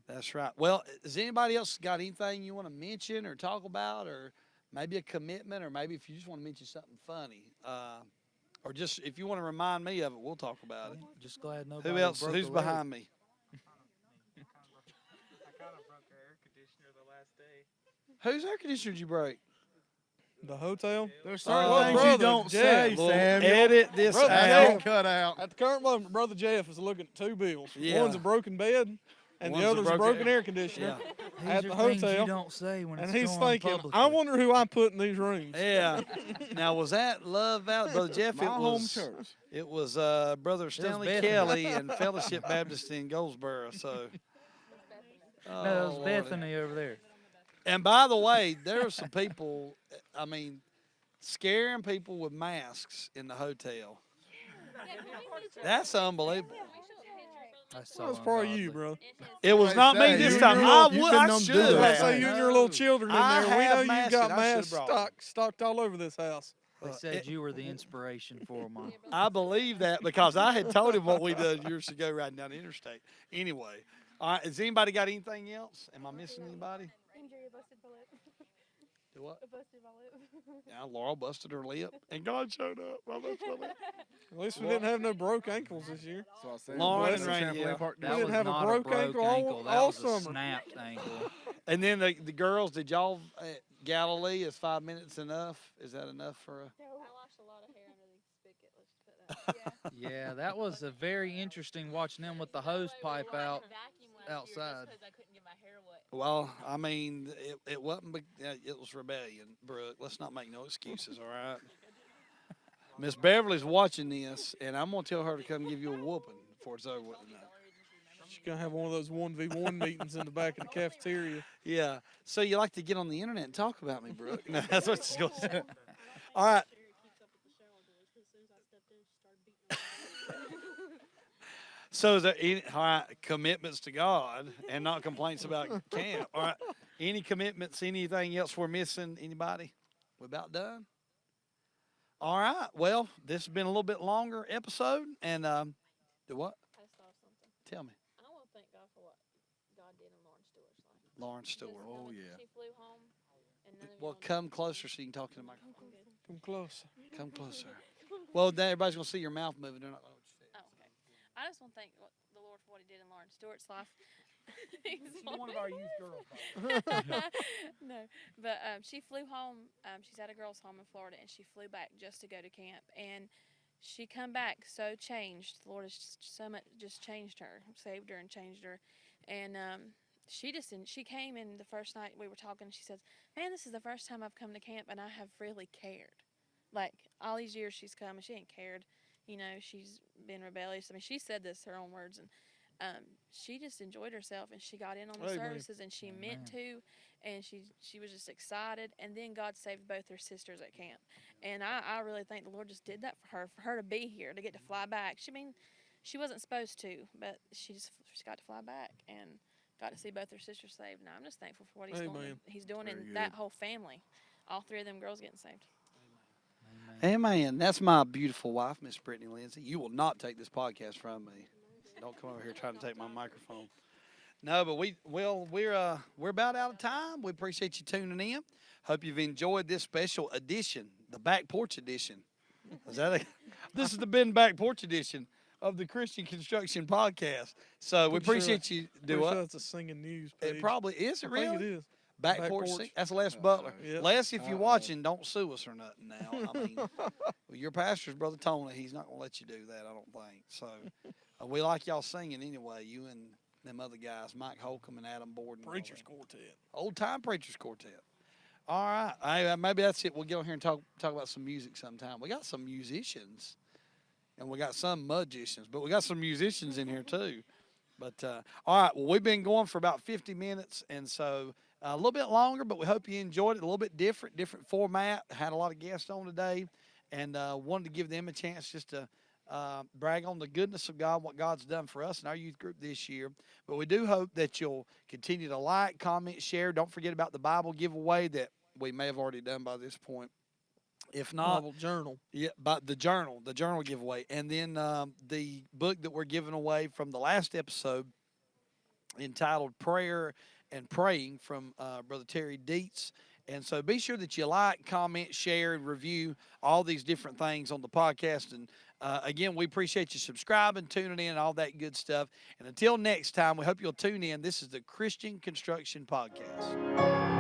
Speaker 1: That's right. Well, has anybody else got anything you want to mention or talk about, or maybe a commitment, or maybe if you just want to mention something funny, or just if you want to remind me of it, we'll talk about it.
Speaker 10: Just glad nobody.
Speaker 1: Who else?
Speaker 10: broke
Speaker 1: Who's
Speaker 10: the road.
Speaker 1: behind me?
Speaker 12: I kind of broke our air conditioner the last day.
Speaker 1: Whose air conditioner did you break?
Speaker 3: The hotel.
Speaker 11: There's
Speaker 1: Oh,
Speaker 11: certain things you
Speaker 3: brother
Speaker 11: don't
Speaker 3: Jeff,
Speaker 11: say,
Speaker 3: little
Speaker 11: Sam.
Speaker 1: Edit this
Speaker 3: Brother
Speaker 1: out.
Speaker 3: Jeff.
Speaker 11: Cut out.
Speaker 3: At the current moment, Brother Jeff is looking at two bills.
Speaker 1: Yeah.
Speaker 3: One's a broken bed, and
Speaker 1: One's
Speaker 3: the
Speaker 1: a
Speaker 3: other's a
Speaker 1: broken
Speaker 3: broken air conditioner
Speaker 10: These
Speaker 3: at
Speaker 10: are
Speaker 3: the
Speaker 10: things
Speaker 3: hotel.
Speaker 10: you don't say when
Speaker 3: And
Speaker 10: it's
Speaker 3: he's
Speaker 10: going
Speaker 3: thinking,
Speaker 10: publicly.
Speaker 3: I wonder who I put in these rooms.
Speaker 1: Yeah. Now, was that Love Valley? Brother Jeff,
Speaker 11: My
Speaker 1: it
Speaker 11: home
Speaker 1: was,
Speaker 11: church.
Speaker 1: it was Brother Stanley
Speaker 10: Bethany.
Speaker 1: Kelly and Fellowship Baptist in Goldsboro. So,
Speaker 10: No, it was
Speaker 1: Oh, Lordy.
Speaker 10: Bethany over there.
Speaker 1: And by the way, there are some people, I mean, scaring people with masks in the hotel. That's unbelievable.
Speaker 10: That's
Speaker 3: That was probably you, bro.
Speaker 1: It was
Speaker 11: They
Speaker 1: not me
Speaker 11: say
Speaker 1: this
Speaker 11: you
Speaker 1: time.
Speaker 11: and
Speaker 1: I
Speaker 11: your- you've
Speaker 1: would.
Speaker 11: been
Speaker 1: I
Speaker 11: known to
Speaker 1: should
Speaker 11: do
Speaker 3: I
Speaker 11: that.
Speaker 1: have.
Speaker 3: say you and your little children in
Speaker 1: I
Speaker 3: there. We
Speaker 1: have
Speaker 3: know you
Speaker 1: masked
Speaker 3: got
Speaker 1: it. I should've
Speaker 3: masks
Speaker 1: brought it.
Speaker 3: stocked all over this house.
Speaker 10: They said you were the inspiration for them.
Speaker 1: I believe that because I had told him what we did years ago riding down the interstate. Anyway, all right, has anybody got anything else? Am I missing anybody?
Speaker 7: Andrea busted my lip.
Speaker 1: Do what?
Speaker 7: I busted my lip.
Speaker 1: Yeah, Laurel busted her lip, and God showed up. I busted my lip.
Speaker 3: At least we didn't have no broke ankles this year.
Speaker 11: So I said,
Speaker 1: Lauren
Speaker 11: bless
Speaker 1: and
Speaker 11: the
Speaker 1: Randy,
Speaker 11: trampoline
Speaker 1: yeah.
Speaker 11: park.
Speaker 3: We
Speaker 10: That
Speaker 3: didn't
Speaker 10: was
Speaker 3: have a
Speaker 10: not
Speaker 3: broke ankle all-
Speaker 10: ankle. That
Speaker 3: all
Speaker 10: was a
Speaker 3: summer.
Speaker 10: snapped ankle.
Speaker 1: And then the girls, did y'all Galilee? Is 5 minutes enough? Is that enough for a?
Speaker 7: I lost a lot of hair under the spigot. Let's just put that.
Speaker 10: Yeah, that was a very interesting watching them with the hose pipe out outside.
Speaker 1: Well, I mean, it wasn't. It was rebellion, Brooke. Let's not make no excuses, all right? Miss Beverly's watching this, and I'm gonna tell her to come give you a whooping before it's over with tonight.
Speaker 3: She's gonna have one of those 1v1 meetings in the back of the cafeteria.
Speaker 1: Yeah. So you like to get on the internet and talk about me, Brooke? No, that's what she's gonna say. All right. So is there any, all right, commitments to God and not complaints about camp? All right. Any commitments? Anything else we're missing? Anybody? We're about done. All right. Well, this has been a little bit longer episode, and do what?
Speaker 13: I saw something.
Speaker 1: Tell me.
Speaker 13: I want to thank God for what God did in Lauren Stewart's life.
Speaker 1: Lauren Stewart.
Speaker 13: Because
Speaker 11: Oh,
Speaker 13: knowing
Speaker 11: yeah.
Speaker 13: She flew home, and none of
Speaker 1: Well,
Speaker 13: y'all
Speaker 1: come closer so you can talk to the microphone.
Speaker 3: Come close.
Speaker 1: Come closer. Well, then everybody's gonna see your mouth moving. They're not gonna know what you said.
Speaker 13: Oh, okay. I just want to thank the Lord for what He did in Lauren Stewart's life.
Speaker 6: She's one of our youth girls.
Speaker 13: No, but she flew home. She's at a girls' home in Florida, and she flew back just to go to camp. And she come back so changed. The Lord has so much just changed her, saved her, and changed her. And she just she came in the first night we were talking. She says, "Man, this is the first time I've come to camp, and I have really cared. Like all these years she's come, and she ain't cared. You know, she's been rebellious. I mean, she said this her own words, and she just enjoyed herself, and she got in on the
Speaker 3: Amen.
Speaker 13: services, and she meant to, and she was just excited. And then God saved both her sisters at camp, and I really think the Lord just did that for her to be here, to get to fly back. She wasn't supposed to, but she got to fly back and got to see both her sisters saved. And I'm just thankful for what he's doing
Speaker 4: Very
Speaker 13: in
Speaker 4: good.
Speaker 13: that whole family. All 3 of them girls getting saved.
Speaker 1: Amen. That's my beautiful wife, Miss Brittany Lindsay. You will not take this podcast from me. Don't come over here trying to take my microphone. No, but we're about out of time. We appreciate you tuning in. Hope you've enjoyed this special edition, the Back Porch Edition. This is the Ben Back Porch Edition of the Christian Construction Podcast. So we appreciate you doing
Speaker 3: Sure that's a singing news page.
Speaker 1: it. Probably is. It
Speaker 3: I
Speaker 1: really?
Speaker 3: think it is.
Speaker 1: Back
Speaker 3: Back
Speaker 1: porch.
Speaker 3: porch.
Speaker 1: That's Les Butler.
Speaker 3: Yep.
Speaker 1: Les, if you're watching, don't sue us or nothing now. I mean, well, your pastor's brother Tony. He's not gonna let you do that. I don't think so. We like y'all singing anyway. You and them other guys, Mike Holcomb and Adam Borden. and all
Speaker 3: Preachers
Speaker 1: that.
Speaker 3: Quartet.
Speaker 1: Old time preachers quartet. All right, maybe that's it. We'll get on here and talk about some music sometime. We got some musicians, and we got some magicians, but we got some musicians in here too. But all right, well, we've been going for about 50 minutes, and so a little bit longer, but we hope you enjoyed it. A little bit different format. Had a lot of guests on today, and wanted to give them a chance just to brag on the goodness of God, what God's done for us in our youth group this year. But we do hope that you'll continue to like, comment, share. Don't forget about the Bible giveaway that we may have already done by this point. If not,
Speaker 3: Bible journal.
Speaker 1: yeah, but the journal giveaway, and then the book that we're giving away from the last episode, entitled "Prayer and Praying" from Brother Terry Dietz. And so be sure that you like, comment, share, and review all these different things on the podcast. And again, we appreciate you subscribing, tuning in, all that good stuff. And until next time, we hope you'll tune in. This is the Christian Construction Podcast.